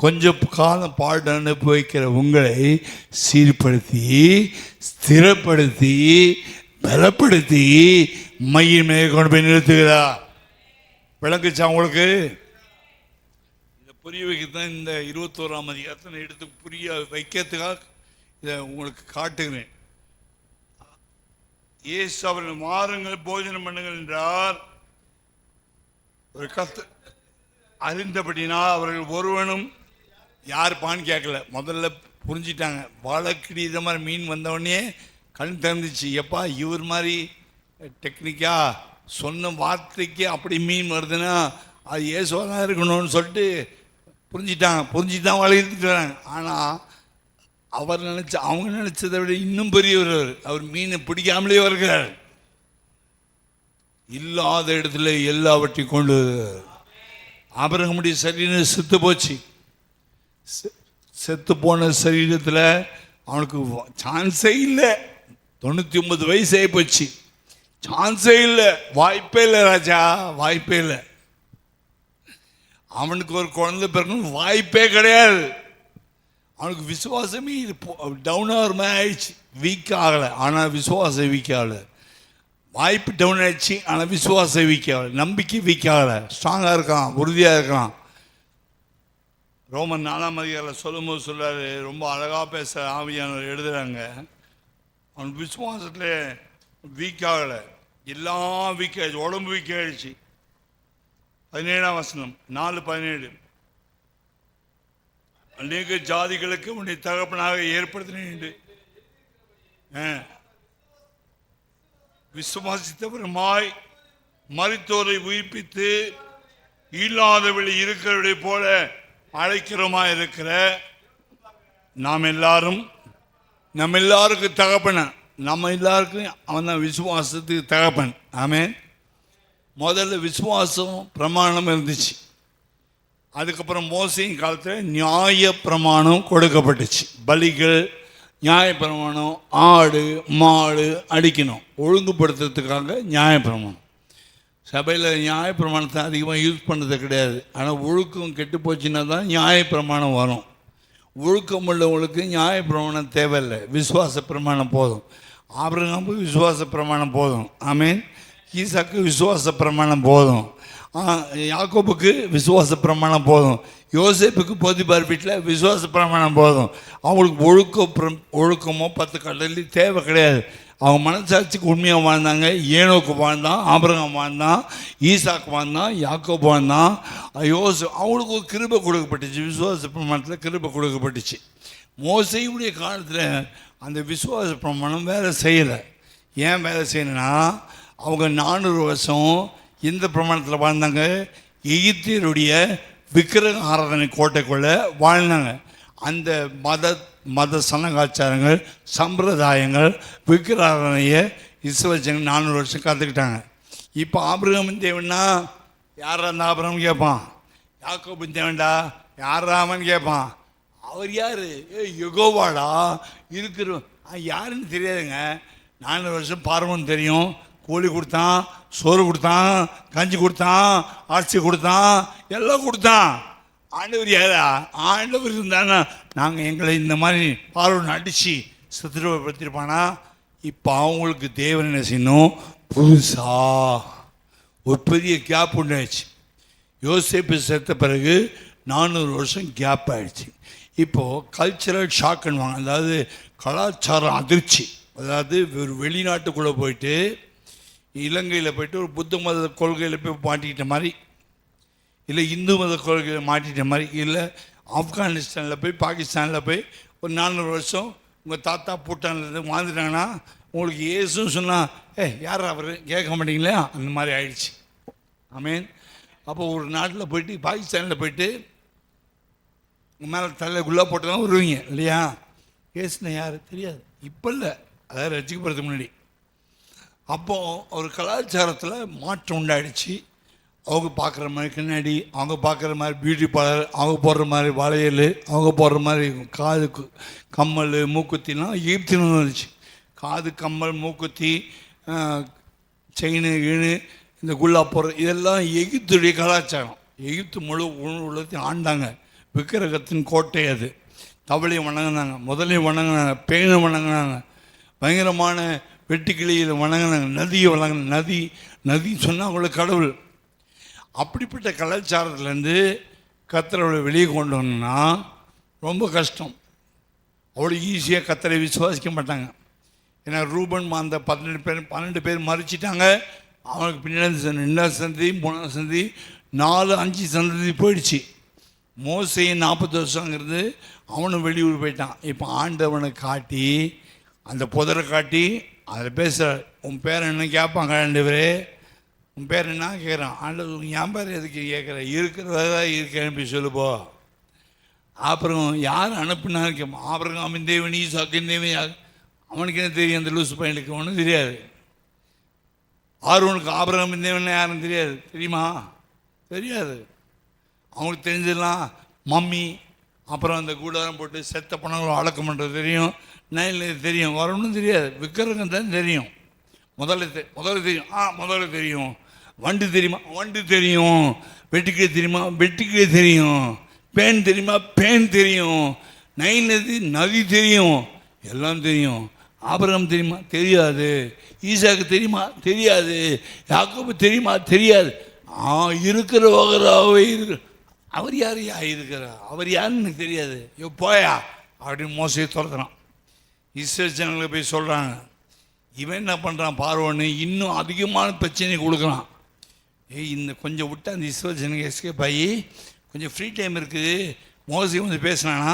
கொஞ்சம் காலம் பாடு அனுபவிக்கிற உங்களை சீர்படுத்தி, ஸ்திரப்படுத்தி, பலப்படுத்தி மையின் மேலே கொண்டு போய் நிறுத்துகிறார். விளங்குச்சா உங்களுக்கு? இதை புரிய வைக்கத்தான் இந்த 21ஆம் அதிகாரத்தை எடுத்து புரிய வைக்கிறதுக்காக இதை உங்களுக்கு காட்டுகிறேன். இயேசு அவர்கள் மாறுங்கள் போஜனம் பண்ணுங்கள் என்றார். ஒரு அறிந்தபடினா அவர்கள் ஒருவனும் யாருப்பான்னு கேட்கல. முதல்ல புரிஞ்சிட்டாங்க. வாழைக்கிடி இதை மாதிரி மீன் வந்தவொடனே கண் திறந்துச்சு. எப்பா இவர் மாதிரி டெக்னிக்காக சொன்ன வார்த்தைக்கு அப்படி மீன் வருதுன்னா அது இயேசுவாக தான் இருக்கணும்னு சொல்லிட்டு புரிஞ்சிட்டாங்க. புரிஞ்சுட்டு தான் வளர்த்துட்டு வராங்க. ஆனால் அவங்க நினச்சதை விட இன்னும் பெரியவர். அவர் மீனை பிடிக்காமலே வருகிறார். இல்லாத இடத்துல எல்லாவற்றையும் கொண்டு ஆபிரகாமுடைய சரீரம் செத்து போச்சு. செத்து போன சரீரத்தில் அவனுக்கு சான்ஸே இல்லை. 99 வயசு ஆகி போச்சு. சான்ஸே இல்லை, வாய்ப்பே இல்லை ராஜா, வாய்ப்பே இல்லை. அவனுக்கு ஒரு குழந்தை பிறக்கணும் வாய்ப்பே கிடையாது. அவனுக்கு விசுவாசமே டவுன் ஆகிற மாதிரி ஆயிடுச்சு. வீக் ஆகலை, ஆனால் விசுவாசம் வீக் ஆகலை. வாய்ப்பு டவுன் ஆயிடுச்சு, ஆனால் விசுவாசம் வீக் ஆகலை. நம்பிக்கை வீக் ஆகலை. ஸ்ட்ராங்காக இருக்கான், உறுதியாக இருக்கான். ரோமன் 4ஆம் அதிகாரத்தில் சொல்லும்போது சொல்கிறாரு, ரொம்ப அழகாக பேச ஆவியானவர் எழுதுகிறாங்க. அவன் விசுவாசத்தில் வீக் ஆகலை, எல்லாம் வீக் ஆகிடுச்சு. உடம்பு வீக் ஆகிடுச்சு. 17ஆம் வசனம் 4:17 அநேக ஜாதிகளுக்கு உன்னை தகப்பனாக ஏற்படுத்தினேன். விசுவாசித்தவருமாய் மரித்தோரை உயிர்ப்பித்து இல்லாதவளை இருக்கிறவரை போல அழைக்கிறோமாய் இருக்கிற நாம் எல்லாருக்கும் தகப்பன, நம்ம எல்லாருக்கும் அவன் தான் விசுவாசத்துக்கு தகப்பன். ஆமென். முதல்ல விசுவாசம் பிரமாணம் இருந்துச்சு. அதுக்கப்புறம் மோசையின் காலத்தில் நியாய பிரமாணம் கொடுக்கப்பட்டுச்சு. பலிகள், நியாயப்பிரமாணம் ஆடு மாடு அடிக்கணும், ஒழுங்குபடுத்துறதுக்காக நியாயப்பிரமாணம். சபையில் நியாயப்பிரமாணத்தை அதிகமாக யூஸ் பண்ணுறது கிடையாது. ஆனால் ஒழுக்கம் கெட்டு போச்சுன்னா தான் நியாயப்பிரமாணம் வரும். ஒழுக்கம் உள்ளவங்களுக்கு நியாயப்பிரமாணம் தேவையில்லை, விசுவாச பிரமாணம் போதும். ஆபிரகாமுக்கு விசுவாச பிரமாணம் போதும். ஆமீன். ஈசாக்கு விசுவாச பிரமாணம் போதும். யாக்கோபுக்கு விசுவாச பிரமாணம் போதும். யோசேப்புக்கு போதிபார் வீட்டில் விசுவாச பிரமாணம் போதும். அவங்களுக்கு ஒழுக்கமோ 10 கட்டளை தேவை கிடையாது. அவங்க மனசாட்சிக்கு உண்மையாக வாழ்ந்தாங்க. ஏனோக்கு வாழ்ந்தான், ஆபிரகாம் வாழ்ந்தான், ஈசாக்கு வாழ்ந்தான், யாக்கோபு வாழ்ந்தான், அவங்களுக்கு ஒரு கிருபை கொடுக்கப்பட்டுச்சு. விசுவாச பிரமாணத்தில் கிருபை கொடுக்கப்பட்டுச்சு. மோசேயுடைய காலத்தில் அந்த விசுவாச பிரமாணம் வேலை செய்யலை. ஏன் வேலை செய்யலைன்னா, அவங்க 400 வருஷம் இந்த பிரமாணத்தில் வாழ்ந்தாங்க. எகிப்தியருடைய விக்கிரக ஆராதனை கோட்டைக்குள்ளே வாழ்ந்தாங்க. அந்த மத சனகாச்சாரங்கள் சம்பிரதாயங்கள் விக்கிரகனையை இஸ்ரவேல் 400 வருஷம் கற்றுக்கிட்டாங்க. இப்போ ஆபிரகாமின் தேவன்னா யாரா அந்த ஆபிரகாம் கேட்பான், யாக்கோபின் தேவன்டா யாராமன்னு கேட்பான். அவர் யார்? யெகோவாடா இருக்கிற யாருன்னு தெரியாதுங்க. 400 வருஷம் பார்வன் தெரியும். கூலி கொடுத்தான், சோறு கொடுத்தான், கஞ்சி கொடுத்தான், அரிசி கொடுத்தான், எல்லாம் கொடுத்தான். ஆண்டவர் யாரா? ஆண்டவர் இருந்தானா நாங்கள் எங்களை இந்த மாதிரி பார்வன் அடித்து சித்திரவதைப்படுத்திருப்பானா? இப்போ அவங்களுக்கு தேவன் என்ன செய்யணும்? புதுசா ஒரு பெரிய கேப் உண்டாயிடுச்சு. யோசேப்பு செத்த பிறகு 400 வருஷம் கேப் ஆகிடுச்சு. இப்போது கல்ச்சரல் ஷாக்குன்னுவாங்க, அதாவது கலாச்சாரம் அதிர்ச்சி. அதாவது ஒரு வெளிநாட்டுக்குள்ளே போயிட்டு இலங்கையில் போயிட்டு ஒரு புத்த மத கொள்கையில் போய் மாட்டிக்கிட்ட மாதிரி, இல்லை இந்து மத கொள்கையில் மாட்டிக்கிட்ட மாதிரி, இல்லை ஆப்கானிஸ்தானில் போய் பாகிஸ்தானில் போய் ஒரு 400 வருஷம் உங்கள் தாத்தா பூட்டான்லேருந்து வாழ்ந்துட்டாங்கன்னா உங்களுக்கு ஏசுன்னு சொன்னால் யார் அவர் கேட்க மாட்டீங்களே, அந்த மாதிரி ஆயிடுச்சு. ஆமீன். அப்போ ஒரு நாட்டில் போயிட்டு பாகிஸ்தானில் போயிட்டு உங்கள் மேலே தலைக்குள்ளே போட்டு தான் வருவீங்க இல்லையா? ஏசுனா யார் தெரியாது. இப்போ இல்லை, அதாவது ரசிக்கப்படுறதுக்கு முன்னாடி. அப்போது ஒரு கலாச்சாரத்தில் மாற்றம் உண்டாயிடுச்சு. அவங்க பார்க்குற மாதிரி கண்ணாடி, அவங்க பார்க்குற மாதிரி பியூட்டி பார்லர், அவங்க போடுற மாதிரி வளையல், அவங்க போடுற மாதிரி காது கம்மல் மூக்குத்திலாம் எகிப்தின்னு வந்துச்சு. காது கம்மல் மூக்குத்தி செயின் ஈணு இந்த குல்லா போடுற இதெல்லாம் எகிப்துடைய கலாச்சாரம். எகிப்து முழு உலகத்தையும் ஆண்டாங்க. விக்கிரகத்தின் கோட்டை அது. தவளையை வணங்கினாங்க, முதலையும் வணங்கினாங்க, பேனை வணங்கினாங்க, பயங்கரமான வெட்டுக்கிளியில் வணங்கினாங்க, நதியை வணங்கினாங்க. நதி சொன்னால் அவங்களுக்கு கடவுள். அப்படிப்பட்ட கலாச்சாரத்துலேருந்து கர்த்தரை வெளியே கொண்டு வரணும்னா ரொம்ப கஷ்டம். அவ்வளோ ஈஸியாக கர்த்தரை விசுவாசிக்க மாட்டாங்க. ஏன்னா ரூபன் அந்த 12 பேர் மறிச்சிட்டாங்க. அவனுக்கு பின்னாடி 2ஆம் சந்ததி 3ஆம் சந்ததி 4-5 சந்ததி போயிடுச்சு. மோசையை 40 வருஷங்கிறது அவனும் வெளியூர் போயிட்டான். இப்போ ஆண்டவனை காட்டி அந்த புதரை காட்டி அதில் பேசுகிற, உன் பேர் என்ன கேட்பாங்க. ஆண்டவரே உன் பேர் என்ன கேட்குறான். ஆண்டவர் என் பேர் எதுக்கு கேட்குற, இருக்கிறதா இருக்க அனுப்பி சொல்லுப்போ. அப்புறம் யார் அனுப்புனான்னு கேட்பான். ஆபிரகாமின் தேவன், ஈசாக்கின் தேவன், அவனுக்கு என்ன தெரியும்? அந்த லூசு பையனுக்கு ஒன்றும் தெரியாது. ஆர்வனுக்கு ஆபிரகாமின் தேவன் யாருன்னு தெரியாது. தெரியுமா? தெரியாது. அவங்களுக்கு தெரிஞ்சிடலாம் மம்மி, அப்புறம் அந்த கூடாரம் போட்டு செத்த பணங்களும் அடக்கம் பண்ணுறது தெரியும். நைல் தெரியும், வரணும்னு தெரியாது. விக்கிரகம் தான் தெரியும். முதல்ல தெரியும். முதல்ல தெரியும். வண்டு தெரியுமா? வண்டு தெரியும். வெட்டுக்கிளி தெரியுமா? வெட்டுக்கிளி தெரியும். பேன் தெரியுமா? பேன் தெரியும். நதி தெரியும். எல்லாம் தெரியும். ஆபிரகாம் தெரியுமா? தெரியாது. ஈசாக்கு தெரியுமா? தெரியாது. யாக்கோபு தெரியுமா? தெரியாது. இருக்கிறவராகவே இருக்கிற அவர் யார் இருக்கிறார், அவர் யாருன்னு எனக்கு தெரியாது. போயா அப்படின்னு மோசையை துரத்துறான். இஸ்ரேல் ஜனங்களை போய் சொல்கிறாங்க. இவன் என்ன பண்ணுறான் பார்வோன்னு இன்னும் அதிகமான பிரச்சனை கொடுக்குறான். இந்த கொஞ்சம் விட்டு அந்த இஸ்ரேல் ஜனங்க எஸ்கேப் ஆகி கொஞ்சம் ஃப்ரீ டைம் இருக்குது. மோசை வந்து பேசினானா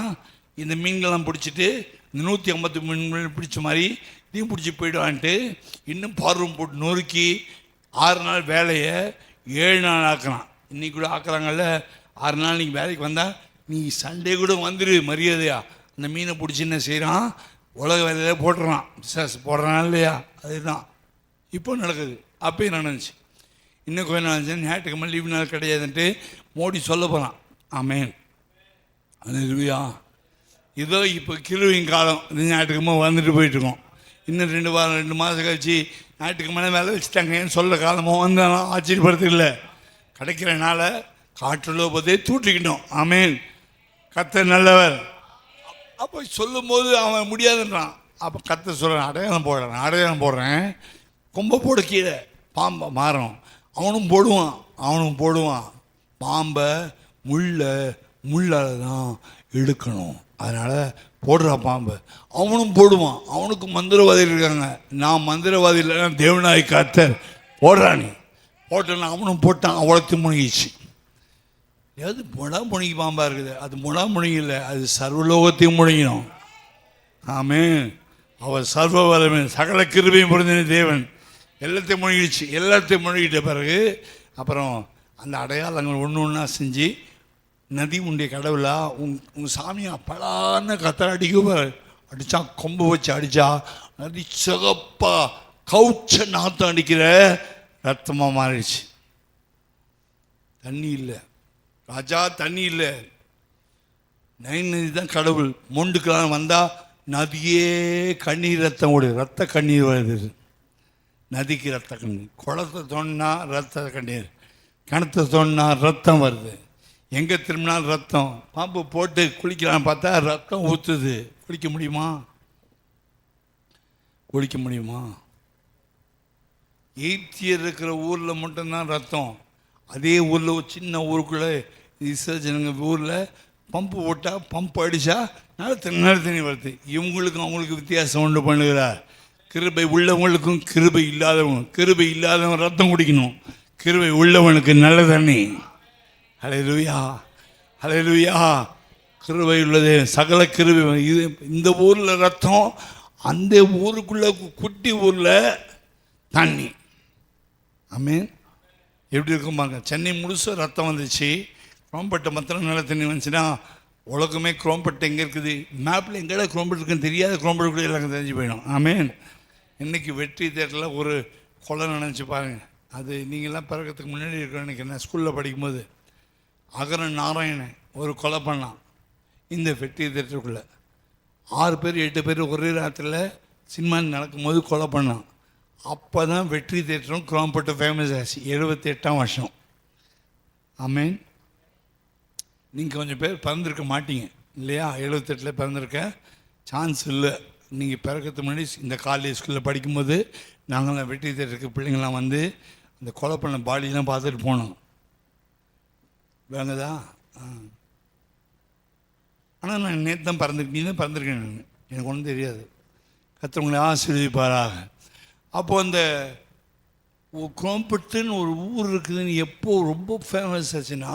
இந்த மீன்கள்லாம் பிடிச்சிட்டு இந்த 153 மீன் பிடிச்ச மாதிரி இதையும் பிடிச்சி போயிடுவான்ட்டு இன்னும் பார்வம் போட்டு நொறுக்கி 6 நாள் வேலையை 7 நாள் ஆக்குறான். இன்றைக்கி கூட ஆக்குறாங்கல்ல, 6 நாள் நீங்கள் வேலைக்கு வந்தால் நீ சண்டே கூட வந்துடு மரியாதையா. அந்த மீனை பிடிச்சி என்ன செய்கிறான், உலக வேலையில போட்டுறான். பிசாஸ் போடுறான் இல்லையா? அதுதான் இப்போ நடக்குது. அப்பயும் நடந்துச்சு. இன்னும் கொஞ்சம் நாள் ஞாயிற்றுக்கிழமை லீவு நாள் கிடையாதுன்ட்டு மோடி சொல்ல போகிறான். ஆமேன். அல்லேலூயா. இதோ இப்போ கிருவின் காலம் இந்த ஞாயிற்றுக்கிழமை வந்துட்டு போயிட்டுருக்கோம். இன்னும் 2 மாதம் கழிச்சு ஞாயிற்றுக்கிழமை வேலை வச்சுட்டாங்கன்னு சொல்ல காலமோ வந்தாலும் ஆச்சரியப்படுறதில்லை. கிடைக்கிறனால காற்றுலோபத்தை தூட்டிக்கிட்டோம். ஆமேன். கர்த்தர் நல்லவர். அப்போ சொல்லும்போது அவன் முடியாதுன்றான். அப்போ கர்த்தர் சொல்கிறான், அடையாளம் போடுறேன், கொம்பை போட கீழே பாம்பை மாறும். அவனும் போடுவான். பாம்பை முள்ளால் தான் எடுக்கணும். அதனால் போடுறா பாம்பை. அவனும் போடுவான். அவனுக்கு மந்திரவாதிகள் இருக்காங்க. நான் மந்திரவாதி இல்லைன்னா தேவனாய் கர்த்தர் போடுறானே போட்டேன்னா அவனும் போட்டான். அவ்வளோத்தையும் முழுகிச்சு. ஏதாவது முழுங்கி பாம்பாக இருக்குது. அது முழுங்கல, அது சர்வலோகத்தையும் முழுங்கினோம். ஆமென். அவர் சர்வ வல்லமையும் சகல கிருபையும் பொருந்தின தேவன். எல்லாத்தையும் முழுகிட்ட பிறகு அப்புறம் அந்த அடையாளங்கள் ஒன்றா செஞ்சு நதி உண்டிய கடவுளா உங்கள் சாமியை பலான்னு கத்தரை அடிச்சா, கொம்பு வச்சு அடித்தா நதி சிகப்பா கவுச்ச நாத்தம் அடிக்கிற ரத்தமாக மாறிடுச்சு. தண்ணி இல்லை ராஜா, தண்ணி இல்லை. நைல் நதி தான் கடவுள். மொண்டுக்கெல்லாம் வந்தால் நதியே கண்ணீர் ரத்தம் ஓடு, ரத்த கண்ணீர் வருது. நதிக்கு ரத்த கண்ணீர். குளத்தை தோண்டினா ரத்த கண்ணீர், கிணத்தை தோண்டினா ரத்தம் வருது. எங்கே திரும்பினாலும் ரத்தம். பாம்பு போட்டு குளிக்கலான்னு பார்த்தா ரத்தம் ஊற்றுது. குளிக்க முடியுமா? எய்த்தியர் இருக்கிற ஊரில் மட்டும்தான் ரத்தம். அதே ஊரில் ஒரு சின்ன ஊருக்குள்ளே ஜனங்க ஊரில் பம்பு போட்டால் பம்பு அடித்தா நல்ல தண்ணி வருது. இவங்களுக்கும் அவங்களுக்கு வித்தியாசம் ஒன்று பண்ணுகிறார். கிருபை உள்ளவங்களுக்கும் கிருபை இல்லாதவன் ரத்தம் குடிக்கணும். கிருபை உள்ளவனுக்கு நல்ல தண்ணி. ஹல்லேலூயா. கிருபை உள்ளது, சகல கிருபை. இது இந்த ஊரில் ரத்தம், அந்த ஊருக்குள்ளே குட்டி ஊரில் தண்ணி. ஆமீன். எப்படி இருக்கும்பாங்க. சென்னை முழுசும் ரத்தம் வந்துச்சு. குரோம்பட்டை மாத்திரம் நல்ல தண்ணி வந்துச்சுன்னா உலகமே குரோம்பட்டை எங்கே இருக்குது, மேப்பில் எங்கேடா குரோம்பட்டு இருக்குன்னு தெரியாத குரோம்பட்டு கூட எல்லாம் தெரிஞ்சு போயிடும். ஆமீன். இன்றைக்கி வெற்றி தேட்டரில் ஒரு கொலை நினச்சி பாருங்கள். அது நீங்கள்லாம் பிறக்கிறதுக்கு முன்னாடி இருக்கிற நினைக்கிறேன். நான் ஸ்கூலில் படிக்கும்போது அகரன் நாராயணன் ஒரு கொலை பண்ணான். இந்த வெற்றி தேட்டருக்குள்ளே 6 பேர் 8 பேர் ஒரே ராத்திரியில் சினிமா நடக்கும்போது கொலை பண்ணான். அப்போ தான் வெற்றி தேட்டரும் குரோம்பட்டு ஃபேமஸ் ஆச்சு. 78ஆம் வருஷம். ஆமீன். நீங்கள் கொஞ்சம் பேர் பிறந்திருக்க மாட்டீங்க இல்லையா? 78 பிறந்திருக்க சான்ஸ் இல்லை. நீங்கள் பிறக்கிறதுக்கு முன்னாடி இந்த காலேஜ் ஸ்கூலில் படிக்கும்போது நாங்களாம் வெற்றி தேட்டருக்கு பிள்ளைங்கள்லாம் வந்து அந்த கொலை பண்ண பாடியெலாம் பார்த்துட்டு போனோம். வேங்கதா? ஆனால் நான் நேற்று தான் நீ தான் பிறந்திருக்கேன். எனக்கு ஒன்றும் தெரியாது. கர்த்தர் ஆசீர்வதிப்பாராக. அப்போது அந்த குரோம்பட்டுன்னு ஒரு ஊர் இருக்குதுன்னு எப்போ ரொம்ப ஃபேமஸ் ஆச்சுன்னா,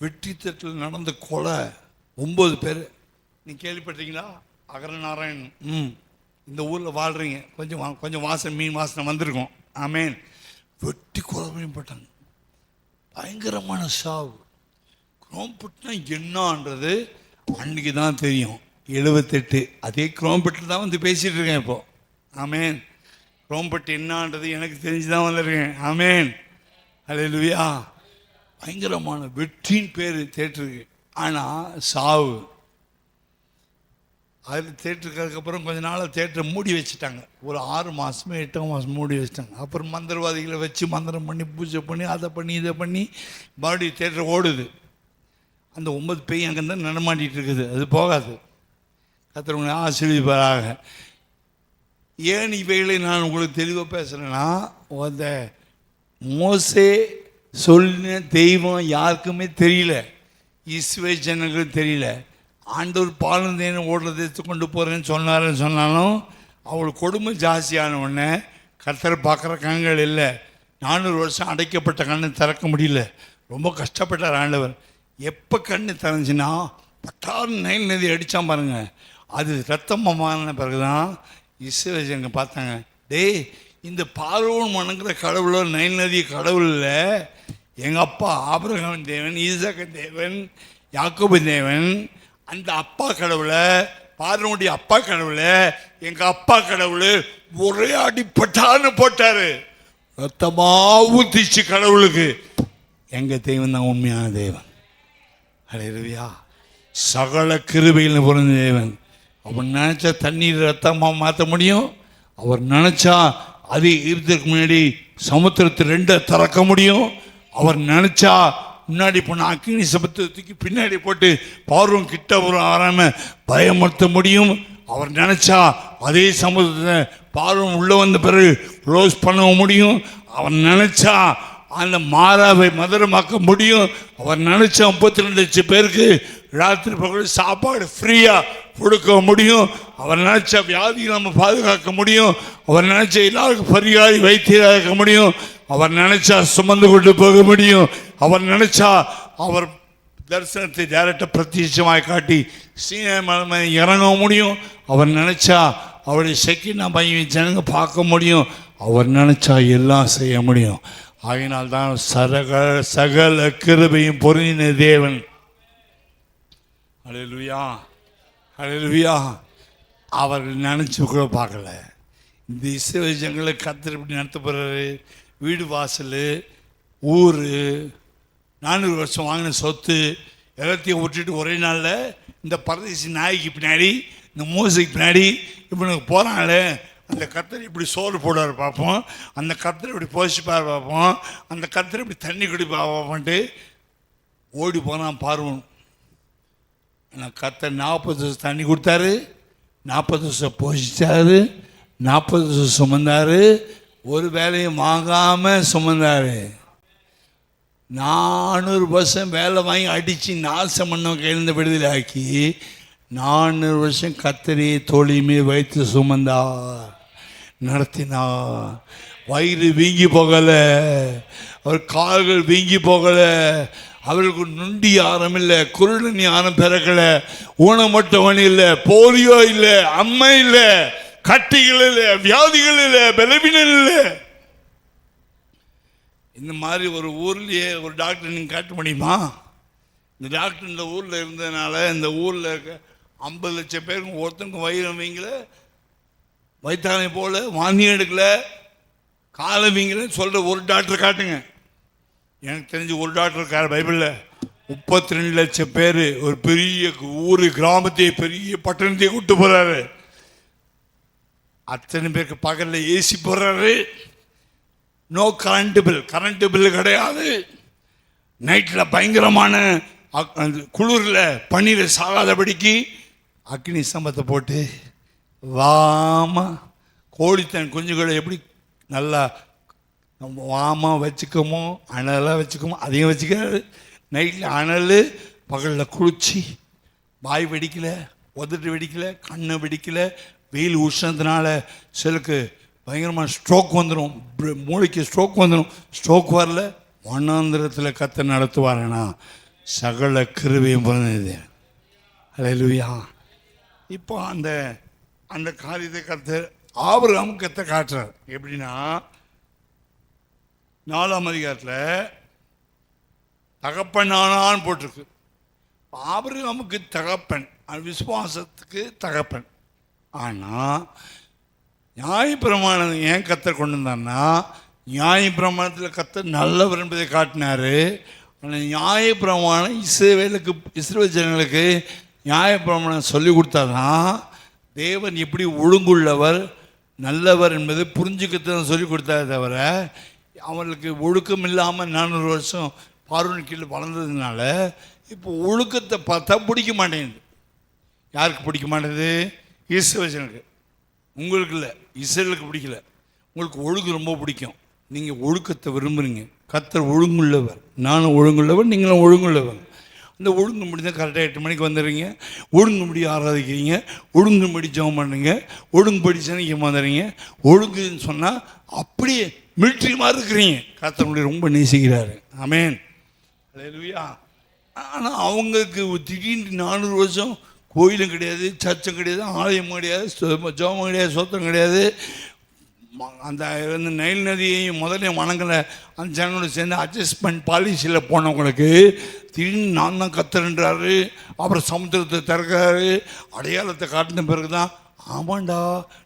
வெற்றி தேட்டரில் நடந்த கொலை 9 பேர். நீ கேள்விப்பட்டீங்களா? அகரநாராயணன். இந்த ஊரில் வாழ்கிறீங்க, கொஞ்சம் வாசனை மீன் வாசனை வந்திருக்கோம். ஆமேன். வெட்டி கொலை பண்ணப்பட்டாங்க. பயங்கரமான சாவு. குரோம்பட்டுனா என்னன்றது அன்றைக்கி தான் தெரியும். 78. அதே குரோம்பட்டு தான் வந்து பேசிகிட்டு இருக்கேன் இப்போது. ஆமேன். குரோம்பட்டு என்னன்றது எனக்கு தெரிஞ்சு தான் வந்திருக்கேன். ஆமேன். ஹல்லேலூயா. பயங்கரமான வெற்றின்னு பேர் தேட்டருக்கு. ஆனால் சாவு. அதில் தேட்டருக்கு அதுக்கப்புறம் கொஞ்ச நாள் தேட்டரை மூடி வச்சுட்டாங்க. ஒரு 6 மாதமோ 8 மாதம் மூடி வச்சுட்டாங்க. அப்புறம் மந்திரவாதிகளை வச்சு மந்திரம் பண்ணி பூஜை பண்ணி அதை பண்ணி இதை பண்ணி மறுபடியும் தேட்டர் ஓடுது. அந்த 9 பேய் அங்கே தான் நடமாட்டிகிட்டு இருக்குது. அது போகாது. கர்த்தர் ஆசீர்வதிப்பாராக. ஏன் இவைகளை நான் உங்களுக்கு தெளிவாக பேசுகிறேன்னா, அந்த மோசே சொல்லின தெய்வம் யாருக்குமே தெரியல. இஸ்ரவேல் ஜனங்களுக்கு தெரியல. ஆண்டவர் பாலும் தேனும் ஓடுறதை கொண்டு போகிறேன்னு சொன்னாலும் அவள் கொடுமை ஜாஸ்தியான உடனே கர்த்தர் பார்க்குற கண்கள் இல்லை. 400 வருஷம் அடைக்கப்பட்ட கண்ணை திறக்க முடியல. ரொம்ப கஷ்டப்பட்டார் ஆண்டவர். எப்போ கண்ணு திறந்துச்சுன்னா பட்டார் நைல் நதி அடித்தான் பாருங்க. அது ரத்தமாக மாறின பிறகு தான் இஸ்ரவேல் ஜனங்க பார்த்தாங்க, டேய் இந்த பார்வோன் வணங்குற கடவுளோ நைல் நதி கடவுள் இல்லை, எங்கள் அப்பா ஆபிரகாம் தேவன், ஈசாக்கு தேவன், யாக்கோபு தேவன், அந்த அப்பா கடவுளை, பார்வனுடைய அப்பா கடவுளை எங்கள் அப்பா கடவுள் ஒரே அடிப்பட்டான்னு போட்டார். ரத்தமா ஊத்திச்சு கடவுளுக்கு. எங்கள் தெய்வம் தான் உண்மையான தெய்வம். ஹல்லேலூயா. சகல கிருபையில் பிறந்த தேவன். அவர் நினச்சா தண்ணீர் ரத்தமாக மாற்ற முடியும். அவர் நினச்சா அது இருக்கிறதுக்கு முன்னாடி சமுத்திரத்தை ரெண்டை திறக்க முடியும். அவர் நினச்சா முன்னாடி போன அக்கினி சமுத்திரத்துக்கு பின்னாடி போட்டு பார்வம் கிட்ட வராமல் பயமுறுத்த முடியும். அவர் நினச்சா அதே சமுத்திரத்தை பார்வம் உள்ளே வந்த பிறகு க்ளோஸ் பண்ண முடியும். அவர் நினச்சா அந்த மாறாவை மதுரமாக்க முடியும். அவர் நினச்சா 32 லட்சம் பேருக்கு ராத்திரி பகல் சாப்பாடு ஃப்ரீயாக கொடுக்க முடியும். அவர் நினச்சா வியாதியை நம்ம பாதுகாக்க முடியும். அவர் நினச்சா எல்லாருக்கும் பரிகாரி வைத்தியராக்க முடியும். அவர் நினச்சா சுமந்து கொண்டு போக முடியும். அவர் நினச்சா அவர் தரிசனத்தை டைரக்டாக பிரத்யட்சமாய் காட்டி சீன இறங்க முடியும். அவர் நினச்சா அவருடைய செக்கினா பையன் ஜனங்க பார்க்க முடியும். அவர் நினச்சா எல்லாம் செய்ய முடியும். ஆகினால்தான் சகல கிருபையும் பொருந்தின தேவன். ஹல்லேலூயா, ஹல்லேலூயா. அவர்கள் நினச்சி கூட பார்க்கல. இந்த இஸ்ரவேல் ஜனங்களை கர்த்தர் இப்படி நடத்த போகிறாரு. வீடு வாசல், ஊர், 400 வருஷம் வாங்கின சொத்து எல்லாத்தையும் விட்டுட்டு ஒரே நாளில் இந்த பரதேசி நாய்க்கு பின்னாடி, இந்த மோசைக்கு பின்னாடி இப்படி போகிறாங்களே, அந்த கர்த்தர் இப்படி சோறு போடுவார் பார்ப்போம், அந்த கர்த்தர் இப்படி போஷிப்பார் பார்ப்போம், அந்த கர்த்தர் இப்படி தண்ணி குடிப்பா பார்ப்போன்ட்டு ஓடி போனான் பார்வன். கர்த்தர் 40 வருஷம் தண்ணி கொடுத்தாரு, 40 வருஷம் போஷிச்சாரு, 40 வருஷம் சுமந்தார், ஒரு வேலையும் வாங்காமல் சுமந்தார். 400 வருஷம் வேலை வாங்கி அடித்து நாசம் பண்ண கையிலிருந்து விடுதலை ஆக்கி 400 வருஷம் கர்த்தரை தோளியுமே வைத்து சுமந்தார், நடத்தினார். வயிறு வீங்கி போகலை, அவர் கால்கள் வீங்கி போகலை, அவர்களுக்கு நுண்டி யாரும் இல்லை, குருடனி யாரும் பிறக்கலை, ஊனமட்டவன் இல்லை, போலியோ இல்லை, அம்மை இல்லை, கட்டிகள் இல்லை, வியாதிகள் இல்லை, பலவீனம் இல்லை. இந்த மாதிரி ஒரு ஊர்லேயே ஒரு டாக்டர் நீங்கள் காட்ட முடியுமா? இந்த டாக்டர் இந்த ஊரில் இருந்ததுனால இந்த ஊரில் இருக்க 50 லட்சம் பேருக்கு ஒருத்தனுக்கு வயிறு வீங்கல, வைத்தானை போல் வாந்தி எடுக்கல, காலை வீங்கல சொல்கிற ஒரு டாக்டர் காட்டுங்க. எனக்கு தெரிஞ்ச ஒரு டாக்டர் இருக்கார் பைபிளில். 32 லட்சம் பேர் ஒரு பெரிய ஊர், கிராமத்தையே பெரிய பட்டணத்தையே கூட்டு போகிறாரு. அத்தனை பேருக்கு பகலில் ஏசி போடுறாரு. நோ கரண்ட் பில் கிடையாது. நைட்டில் பயங்கரமான குளிரில் பன்னீரை சாகாதபடிக்கு அக்னி சம்பத்தை போட்டு வாமா கோழித்தன் குஞ்சுகளை எப்படி நல்லா வாமா வச்சுக்கமோ, அனலாக வச்சுக்கமோ அதையும் வச்சுக்கிறாரு. நைட்டில் அனல், பகலில் குளிச்சு வாய் வெடிக்கலை, உதட்டு வெடிக்கலை, கண்ணை வெடிக்கலை. வெயில் உஷ்ணத்தினால சிலருக்கு பயங்கரமாக ஸ்ட்ரோக் வந்துடும், மூளைக்கு ஸ்ட்ரோக் வந்துடும். ஸ்ட்ரோக் வரல, வண்ணாந்திரத்தில் கர்த்தர் நடத்துவாருன்னா சகல கிருபையும் பிறந்தது. ஹல்லேலூயா. இப்போ அந்த அந்த காரியத்தை கர்த்தர் ஆபிரகாம் கர்த்தர் காட்டுறார். எப்படின்னா 4ஆம் அதிகாரத்தில் தகப்பனானான்னு போட்டிருக்கு. ஆபிரகாமுக்கு தகப்பன், விசுவாசத்துக்கு தகப்பன். ஆனால் நியாயப்பிரமாணம் ஏன் கர்த்தர் கொண்டு வந்தார்னா, நியாயப்பிரமாணத்தில் கர்த்தர் நல்லவர் என்பதை காட்டினார். ஆனால் நியாயப்பிரமாணம் இஸ்ரவேல் ஜனங்களுக்கு நியாயப்பிரமாணம் சொல்லி கொடுத்தாதான் தேவன் எப்படி ஒழுங்குள்ளவர் நல்லவர் என்பது புரிஞ்சுக்கத்தான் சொல்லி கொடுத்தாரு. தவிர அவங்களுக்கு ஒழுக்கம் இல்லாமல் 400 வருஷம் பார்வன் கீழே வளர்ந்ததுனால இப்போ ஒழுக்கத்தை பார்த்தா பிடிக்க மாட்டேங்குது. யாருக்கு பிடிக்க மாட்டேங்குது? இஸ்ரவேல் ஜனங்களுக்கு. உங்களுக்கு இல்லை, இஸ்ரவேலுக்கு பிடிக்கல. உங்களுக்கு ஒழுங்கு ரொம்ப பிடிக்கும். நீங்கள் ஒழுக்கத்தை விரும்புகிறீங்க. கர்த்தர் ஒழுங்குள்ளவர், நானும் ஒழுங்குள்ளவர், நீங்களும் ஒழுங்குள்ளவர். அந்த ஒழுங்கும்படி தான் கரெக்டாக 8 மணிக்கு வந்துடுறீங்க, ஒழுங்கும்படி ஆராதிக்கிறீங்க, ஒழுங்கும்படி ஜெபம் பண்ணுறீங்க, ஒழுங்குபடி சனிக்கு வந்துடுறீங்க. ஒழுங்குன்னு சொன்னால் அப்படியே மிலிட்ரி மாதிரி இருக்கிறீங்க. கர்த்தர் ரொம்ப நேசிக்கிறாரு. ஆமென், ஹல்லேலூயா. ஆனால் அவங்களுக்கு திடீர்னு 400 வருஷம் கோயிலும் கிடையாது, சர்ச்சும் கிடையாது, ஆலயம் கிடையாது, ஜெபம் கிடையாது, சொத்தம் கிடையாது. அந்த நைல் நதியையும் முதல்ல வணங்கலை அந்த ஜனங்களோட சேர்ந்து அட்ஜஸ்ட்மெண்ட் பாலிசியில் போனவங்களுக்கு திடீர்னு நான் தான் கத்துறன்றாரு. அப்புறம் சமுத்திரத்தை திறக்கிறாரு. அடையாளத்தை காட்டின பிறகு தான் ஆமாண்டா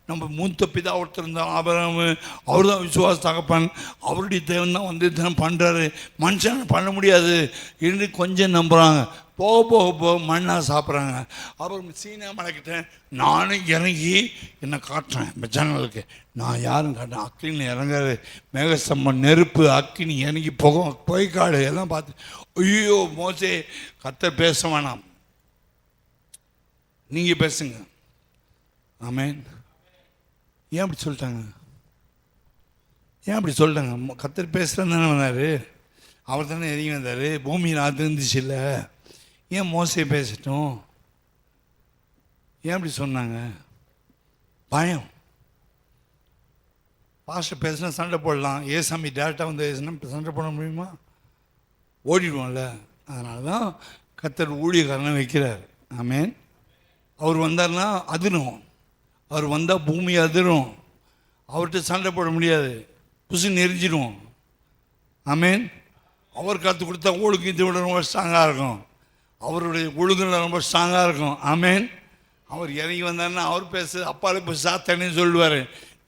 நம்ம மூத்த பிதா ஒருத்தர் இருந்தால் ஆபிரகாம், அவர் தான் விசுவாச தகப்பன், அவருடைய தேவன் தான் வந்து தினம் பண்ணுறாரு, மனுஷன் பண்ண முடியாது என்று கொஞ்சம் நம்புகிறாங்க. போக போக போக மண்ணாக சாப்பிட்றாங்க. அப்புறம் சீனா மலைக்கிட்ட நானும் இறங்கி என்னை காட்டுறேன் இப்போ ஜன்னலுக்கு. நான் யாரும் காட்டேன், அக்கினி இறங்காது, மேகஸ்தம்பம், நெருப்பு, அக்கினி இறங்கி புகைக்காடு எல்லாம் பார்த்து ஐயோ மோசே கர்த்தர் பேச வேணாம், நீங்கள் பேசுங்க. ஆமென். ஏன் அப்படி சொல்லிட்டாங்க? ஏன் அப்படி சொல்லிட்டாங்க? கர்த்தர் பேசுகிறேன்னு தானே வந்தார், அவர் தானே இறங்கி வந்தார், பூமியில் அது இருந்துச்சு இல்லை, ஏன் மோசே பேசட்டும்? ஏன் அப்படி சொன்னாங்க? பயம். பாஸ்டர் பேசினா சண்டை போடலாம், ஏசாமி டேரெக்டாக வந்து பேசினா சண்டை போட முடியுமா? ஓடிடுவோம்ல. அதனால தான் கர்த்தர் ஊழியக்காரனை வைக்கிறார். ஆமென். அவர் வந்தார்னா அதிரும், அவர் வந்தால் பூமி அதிரும், அவர்கிட்ட சண்டை போட முடியாது, புசு நெறிஞ்சிடும். ஆமென். அவர் கற்றுக் கொடுத்தா ஒழுங்கு இதை விட ரொம்ப ஸ்ட்ராங்காக இருக்கும், அவருடைய ஒழுங்குல ரொம்ப ஸ்ட்ராங்காக இருக்கும். ஆமென். அவர் இறங்கி வந்தார்னா அவர் பேச அப்பாலே போய் சாத்தானே சொல்லுவார்,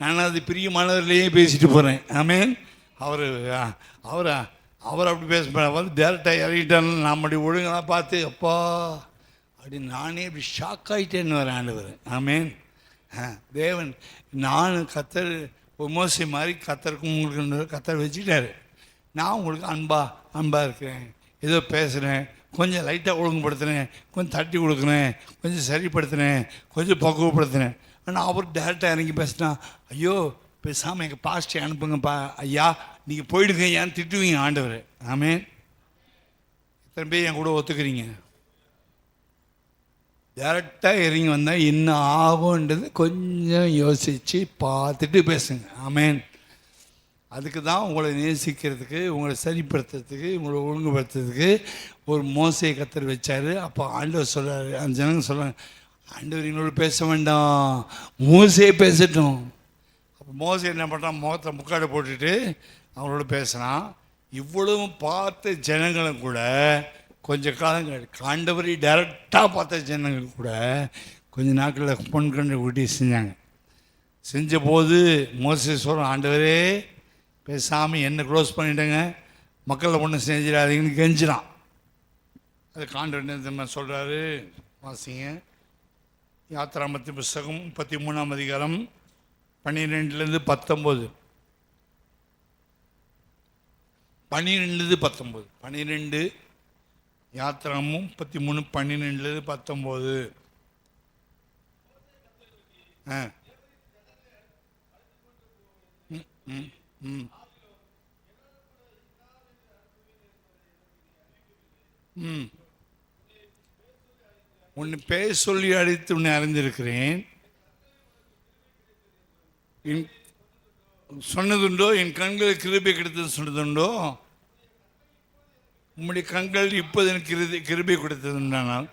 நான் அது பிரியமானவர்களையே பேசிட்டு போகிறேன். ஆமென். அவர் அப்படி பேச வந்து டேரெக்டாக இறங்கிட்டான்னு நம்முடைய ஒழுங்கெல்லாம் பார்த்து அப்பா அப்படி நானே இப்படி ஷாக் ஆகிட்டேன்னு வரேன் ஆண்டவர். ஆமென். தேவன் நான் கர்த்தர் மோசே மாதிரி கர்த்தருக்கு உங்களுக்கு கர்த்தர் வச்சுக்கிட்டாரு. நான் உங்களுக்கு அன்பாக இருக்கிறேன், ஏதோ பேசுகிறேன், கொஞ்சம் லைட்டாக ஒழுங்குபடுத்துகிறேன், கொஞ்சம் தட்டி கொடுக்குறேன், கொஞ்சம் சரிப்படுத்துகிறேன், கொஞ்சம் பக்குவப்படுத்துகிறேன். ஆனால் அவர் டேரெக்டாக இறங்கி பேசினா ஐயோ பேசாமல் எங்கள் பாஸ்டை அனுப்புங்கப்பா ஐயா, நீங்கள் போயிடுங்க ஏன்னு திட்டுவீங்க ஆண்டவர். ஆமென். இத்தனை பேர் என் கூட ஒத்துக்கிறீங்க? டேரெக்டாக இறங்கி வந்தால் என்ன ஆகும்ன்றது கொஞ்சம் யோசித்து பார்த்துட்டு பேசுங்க. ஆமென். அதுக்கு தான் உங்களை நேசிக்கிறதுக்கு, உங்களை சரிப்படுத்துறதுக்கு, உங்களை ஒழுங்குபடுத்துறதுக்கு ஒரு மோசையை கர்த்தர் வச்சார். அப்போ ஆண்டவர் சொல்கிறார், அந்த ஜனங்க சொல்கிறாங்க, ஆண்டவர் எங்களோட பேச வேண்டாம், மோசையே பேசட்டும். அப்போ மோசை என்ன பண்ணுறான், முகத்தை முக்காடை போட்டுட்டு அவங்களோட பேசுகிறான். இவ்வளவும் பார்த்த ஜனங்களும் கூட கொஞ்சம் காலம் ஆண்டவரை டைரெக்டாக பார்த்த ஜனங்கள் கூட கொஞ்ச நாட்களில் பொன் கண்டு ஊட்டி செஞ்சாங்க. செஞ்சபோது மோசே சொல்கிறான், ஆண்டவரே பேசாமல் என்ன க்ளோஸ் பண்ணிட்டேங்க, மக்களை ஒன்றும் செஞ்சிடாதீங்கன்னு கெஞ்சிடான். அது ஆண்டவர் என்ன சொல்கிறாரு வாசிங்க. யாத்திராமத்து புஸ்தகம் 33ஆம் அதிகாரம் 12 19. 12 யாத்திராமும் 33 12 19. உன்னை பேர் சொல்லி அழைத்து உன்னை அறிந்திருக்கிறேன், சொன்னதுண்டோ, என் கண்களுக்கு கிருபை கிடைத்தது சொன்னதுண்டோ, உம்முடைய கண்கள் இப்போது எனக்கு கிருபை கொடுத்ததுண்டானால்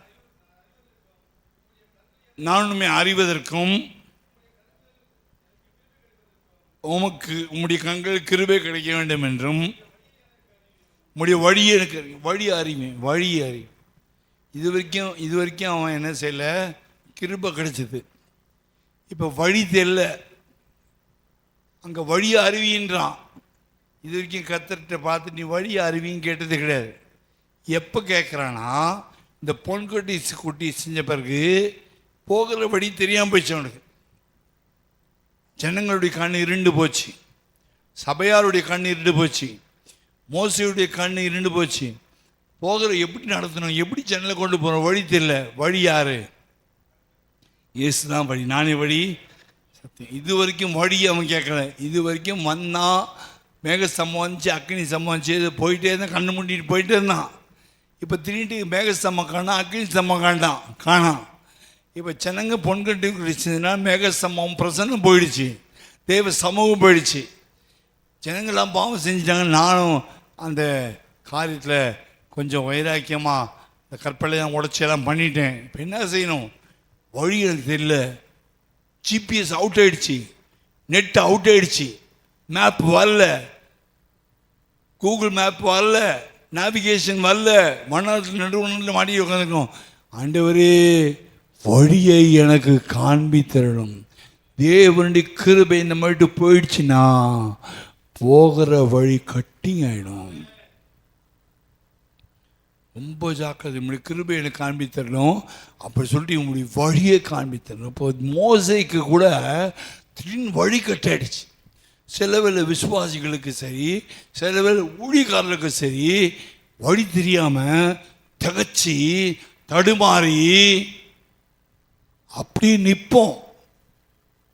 நான் உண்மை அறிவதற்கும் உமக்கு உம்முடைய கண்கள் கிருபை கிடைக்க வேண்டும் என்றும் உம்முடைய வழியை எனக்கு வழி அறிவேன். இது வரைக்கும் அவன் என்ன செய்யல, கிருபை கிடைச்சது. இப்போ வழி தெரியல, அங்கே வழியை அறிவின்றான். இது வரைக்கும் கர்த்தர்கிட்ட பார்த்து நீ வழியை அறிவின்னு கேட்டது கிடையாது. எப்போ கேட்குறான்னா, இந்த குட்டி செஞ்ச பிறகு போகிற வழி தெரியாமல் போயிடுச்சு அவனுக்கு. ஜனங்களுடைய கண் இருண்டு போச்சு, சபையாருடைய கண் இருண்டு போச்சு, மோசையுடைய கண் இருண்டு போச்சு. போகிற எப்படி நடத்தணும், எப்படி ஜன்னலை கொண்டு போகிறோம், வழி தெரியல. வழி யார்? இயேசு தான் வழி, நானே வழி சத்தியம். இது வரைக்கும் வழி அவன் கேட்கல. இது வரைக்கும் வந்தான், மேக சம்பவம் அக்னி சம்பவம் இது போயிட்டே இருந்தான், கண்ணு மூண்டிட்டு போயிட்டே இருந்தான். இப்போ திருட்டு மேக சம்பவம் காணா, அக்னி சம்பவம் காணாம். இப்போ ஜனங்க பொன்கட்டி குடிச்சதுன்னா மேக சம்பவம் பிரசன்னம் போயிடுச்சு, தேவ சமூகம் போயிடுச்சு. ஜனங்கள்லாம் பாவம் செஞ்சுட்டாங்க. நானும் அந்த காரியத்தில் கொஞ்சம் வைராக்கியமாக இந்த கற்பலையெல்லாம் உடச்செல்லாம் பண்ணிட்டேன். இப்போ என்ன செய்யணும், வழி எனக்கு தெரியல. ஜிபிஎஸ் அவுட் ஆகிடுச்சு, நெட் அவுட் ஆகிடுச்சு, மேப் வரல, கூகுள் மேப் வரல, நேவிகேஷன் வரல, மன்னாரத்தில் நடுவணில் மாடி உட்காந்துருக்கோம். ஆண்டவரே வழியை எனக்கு காண்பித்தரணும். தேவனுடைய கிருபை இந்த மாதிரி போயிடுச்சுன்னா போகிற வழி கட்டிங் ஆகிடும். ரொம்ப ஜாக்கிரதை, உங்களுடைய கிருபை எனக்கு காண்பித்தரணும் அப்படி சொல்லிட்டு உங்களுடைய வழியை காண்பித்தரணும். இப்போ மோசேக்கு கூட திடீர்னு வழி கட்டாயிடுச்சு. சில வேளை விசுவாசிகளுக்கு சரி, சில வேளை ஊழியக்காரர்களுக்கு சரி, வழி தெரியாமல் திகச்சு தடுமாறி அப்படி நிற்போம்.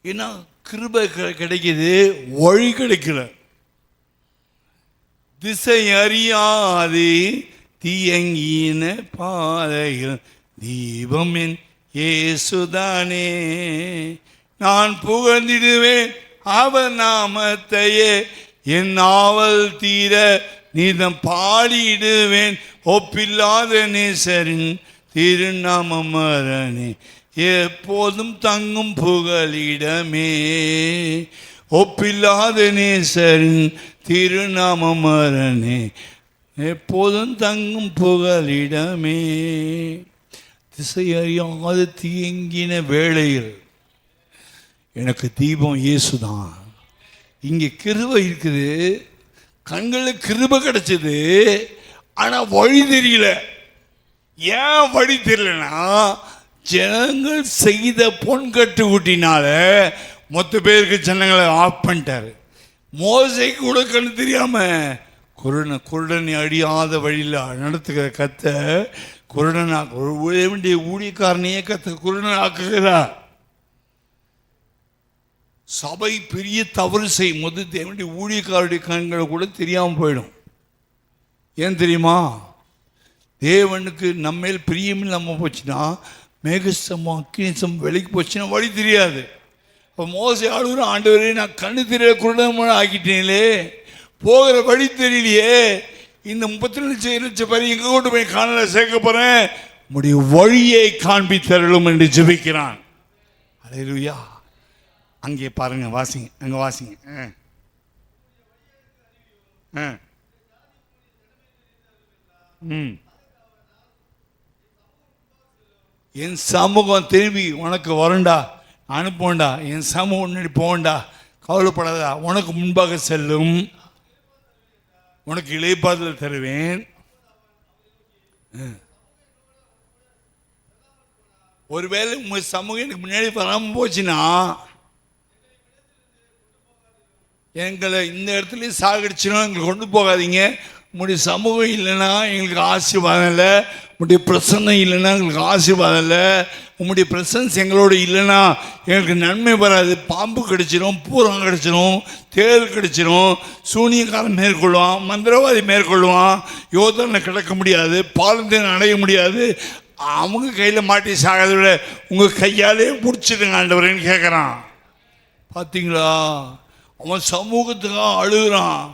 ஏன்னா கிருபை கிடைக்கிது, வழி கிடைக்கல. திசை அறியாது தீயங்கின பாதைகள் தீபம் என் இயேசுதானே. நான் புகழ்ந்திடுவேன் அவர் நாமத்தையே, என் நாவல் தீர நீதம் பாடிடுவேன். ஒப்பில்லாத நேசரின் திருநாமம் மரணே, எப்போதும் தங்கும் புகலிடமே. ஒப்பில்லாத நேசரின் திருநாமம் மரணே, எப்போதும் தங்கும் புகலிடமே. திசை அறியாத தீங்கின வேளையில் எனக்கு தீபம் இயேசுதான். இங்கே கிருபை இருக்குது, கண்களுக்கு கிருபை கிடைச்சது, ஆனால் வழி தெரியல. ஏன் வழி தெரியலன்னா, ஜனங்கள் செய்த பொன்கட்டு ஊட்டினால மொத்த பேருக்கு ஜனங்களை ஆஃப் பண்ணிட்டாரு. மோசைக்கு கூட கண்ணு தெரியாம குருடனை அடியாத வழியில் நடத்துகிற கத்த குருடனாக வேண்டிய ஊழியக்காரனையே கத்த குருடன் ஆக்குகிறார். சபை பெரிய தவறு செய்யும் போது தேவனுடைய ஊழியக்காரருடைய கண்களை கூட தெரியாமல் போயிடும். ஏன் தெரியுமா? தேவனுக்கு நம்மேல் பிரியம் இல்லாமல் போச்சுன்னா, மேகஸ்தமும் அக்கினிசம் வெளிக்கு போச்சுன்னா வழி தெரியாது. இப்போ மோசே ஆளுகிற ஆண்டவரே, நான் கண்ணு தெரியல குருடமான ஆக்கிட்டீங்களே, போகிற வழி தெரியலையே, இந்த 32 பேர் எங்கே கொண்டு போய் காணல சேர்க்க போகிறேன், உடைய வழியை காண்பித்தருளும் என்று ஜெபிக்கிறான். அல்லேலூயா. அங்கே பாருங்க, வாசிங்க, அங்கே வாசிங்க. என் சமூகம் திரும்பி உனக்கு வரண்டா, அனுப்போண்டா, என் சமூகம் முன்னாடி போண்டா, கவலைப்படாதா, உனக்கு முன்பாக செல்லும், உனக்கு இளைப்பாறுதல் தருவேன். ஒருவேளை உங்க சமூகம் எனக்கு முன்னாடி வராமல் போச்சுன்னா, எங்களை இந்த இடத்துல சாகடிச்சுனா எங்களுக்கு கொண்டு போகாதீங்க. உங்களுடைய சமூகம் இல்லைன்னா எங்களுக்கு ஆசீர்வாதம் இல்லை, உங்களுடைய பிரசன்னம் இல்லைன்னா எங்களுக்கு ஆசீர்வாதம் இல்லை, உங்களுடைய பிரசன்ஸ் எங்களோட இல்லைன்னா எங்களுக்கு நன்மை வராது. பாம்பு கடிச்சிடும், பூரம் கடிச்சிடும், தேள் கடிச்சிடும், சூனியக்காரன் மேற்கொள்வான், மந்திரவாதி மேற்கொள்வான், யோதனை கிடக்க முடியாது, பாலந்தேன் அடைய முடியாது. அவங்க கையில் மாட்டி சாகிறத விட உங்கள் கையாலே பிடிச்சிடுங்க ஆண்டவரேன்னு கேட்குறான். பார்த்தீங்களா? அவன் சமூகத்துக்காக அழுகுறான்,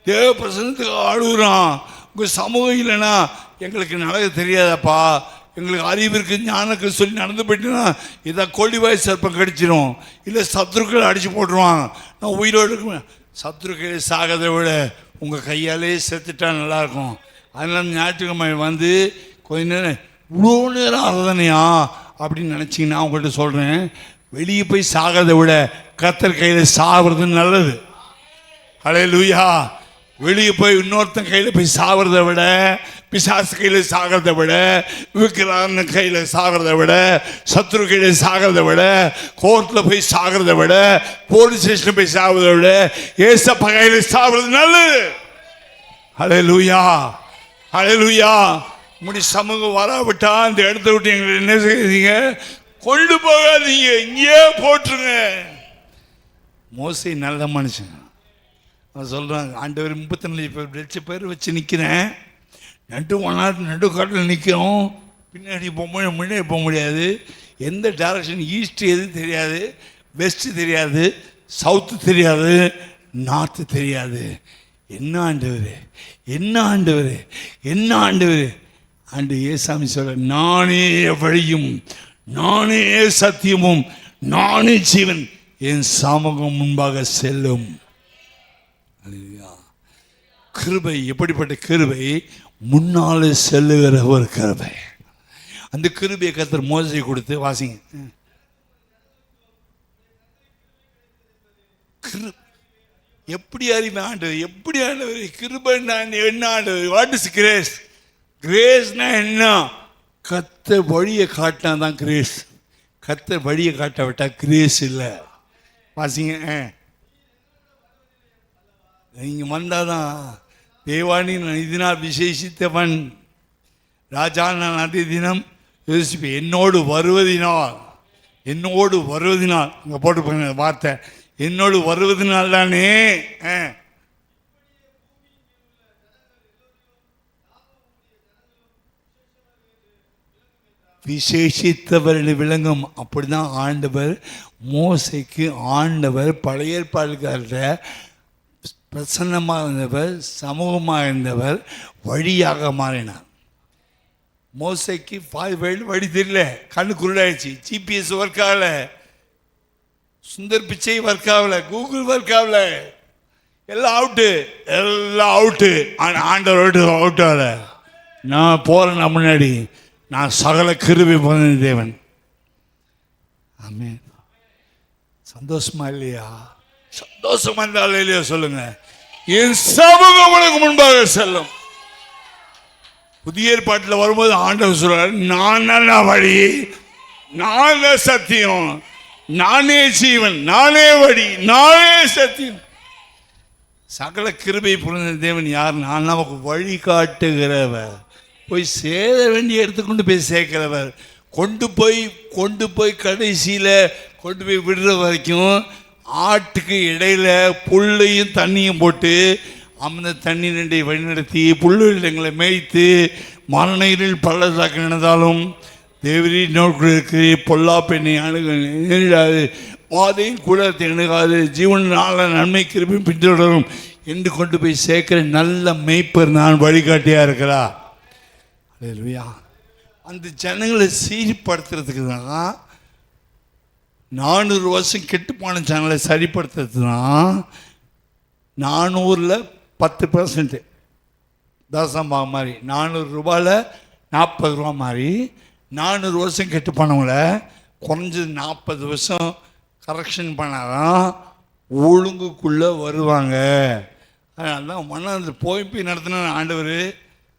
தேவ பிரசனத்துக்காக அழுகுறான். உங்கள் சமூகம் இல்லைன்னா எங்களுக்கு நடக்க தெரியாதப்பா, எங்களுக்கு அறிவு இருக்குது, ஞானக்கு சொல்லி நடந்து போயிட்டுன்னா இதை கொள்ளிவாய் சர்ப்பம் கடிச்சிடும், இல்லை சத்ருக்களை அடித்து போட்டுருவாங்க, நான் உயிரோடு இருக்குவேன். சத்ருக்களை சாகிறதை விட உங்கள் கையாலே செத்துட்டா நல்லாயிருக்கும். அதனால ஞாயிற்றுக்கிழமை வந்து கொஞ்ச நேரம், இவ்வளோ நேரம் அறதானையா அப்படின்னு நினச்சிங்கன்னா அவங்கள்ட்ட சொல்கிறேன், வெளியே போய் சாகிறதை விட கர்த்தர் கையில் சாகிறது நல்லது. அல்லேலூயா. வெளியே போய் இன்னொருத்தன் கையில் போய் சாகிறத விட, பிசாசு கையில் சாகிறத விட, விக்கிரான கையில் சாகிறத விட, சத்ரு கையில் சாகிறத விட, கோர்ட்டில் போய் சாகிறத விட, போலீஸ் ஸ்டேஷனில் போய் சாகிறத விட ஏசப்பா கையில் சாகிறது நல்லது. அல்லேலூயா. அல்லேலூயா. முடி சமூகம் வராவிட்டா அந்த இடத்த விட்டு எங்களை என்ன செய்யுங்க, கொண்டு போகாதீங்க, இங்கேயே போட்டுருங்க. மோசே நல்ல மனுஷன். அவன் சொல்கிறாங்க, ஆண்டவர் 34 பேர் வச்சு நிற்கிறேன், நடு காட்டில் நிற்கிறோம், பின்னாடி போக முன்னாடி போக முடியாது, எந்த டைரக்ஷன், ஈஸ்ட் எது தெரியாது, வெஸ்ட்டு தெரியாது, சவுத்து தெரியாது, நார்த்து தெரியாது. என்ன ஆண்டவர், என்ன ஆண்டவர், என்ன ஆண்டவர். ஆண்டு ஏசாமி சொல்ற, நானே வழியும், நானே சத்தியமும், நானே ஜீவன், என் சமூகம் முன்பாக செல்லும். கிருபை எப்படிப்பட்ட கிருபை, முன்னாலே செல்லுகிற ஒரு கிருபை. அந்த கிருபையை கர்த்தர் மோசே கொடுத்து வாசிங்க. எப்படி அறிவேன் ஆண்டவர், எப்படி ஆண்டவர் கிருபை என்ன ஆண்டவர், வாட் இஸ் கிரேஸ்? கிரேஸ்னா என்ன? கர்த்தர் வழியை காட்டினா தான் கிரேஸ். கர்த்தர் வழியை காட்ட விட்டா கிரேஸ் இல்லை. வாசிங்க. நீங்கள் வந்தாதான் தேவானி நதினால் விசேஷித்தவன் ராஜா நான் அதே தினம் யோசிப்பேன். என்னோடு வருவதினால் இங்கே போட்டு வார்த்தை என்னோடு வருவதனால் தானே. விசேஷித்தவர் விளங்கும். அப்படிதான் ஆண்டவர் மோசைக்கு பழைய ஏற்பாடுகாரர் பிரசன்னமாக இருந்தவர், சமூகமாக இருந்தவர், வழியாக மாறினார். மோசைக்கு வழி தெரியல, கண்ணு குருடாயிடுச்சு, ஜிபிஎஸ் ஒர்க் ஆகல, சுந்தர் பிச்சை ஒர்க் ஆகல, கூகுள் ஒர்க் ஆகல, எல்லாம் அவுட்டு. ஆண்டவர் அவுட் ஆகல. நான் போறேன் முன்னாடி. நான் சகல கிருபை பொருந்தின தேவன். ஆமென். சந்தோஷமா இல்லையா? சந்தோஷமா இருந்தாலும் இல்லையா சொல்லுங்க. என் சமூகம் உனக்கு முன்பாக செல்லும். புதிய ஏற்பாட்டில் வரும்போது ஆண்டவர் சொல்றார், நான் வழி, நான் சத்தியம், நானே ஜீவன், நானே வழி, நானே சத்தியம். சகல கிருபை புரிந்த தேவன் யார்? நான் நமக்கு வழி காட்டுகிறவர், போய் சேர வேண்டிய இடத்துக்கு போய் சேர்க்கிறவர், கொண்டு போய் கடைசியில் கொண்டு போய் விடுற வரைக்கும் ஆட்டுக்கு இடையில புல்லையும் தண்ணியும் போட்டு அந்த தண்ணீரை வழிநடத்தி புல்லுங்களை மேய்த்து மரணங்களில் பள்ளத்தாக்கு நடந்தாலும் தேவரி நோக்கு பொல்லா பெண்ணை நேரிடாது, வாதையும் கூட திணகாது, ஜீவனால நன்மை கிருபை பின்தொடரும் என்று கொண்டு போய் சேர்க்கிற நல்ல மேய்ப்பர் நான் வழிகாட்டியாக இருக்கிறா. அல்லேலூயா. அந்த ஜனங்களை சீர்படுத்துறதுக்கு தான் 400 வருஷம் கெட்டுப்போன ஜனங்களை சரிப்படுத்துறது தான் 400ல் 10% தசமாக மாதிரி, 400 ரூபாயில் 40 ரூபா மாதிரி 400 வருஷம் கெட்டு போனவங்கள குறைஞ்சது 40 வருஷம் கரெக்ஷன் பண்ணாதான் ஒழுங்குக்குள்ளே வருவாங்க. அதனால தான் மன்னர் போய் நடத்தின ஆண்டவர்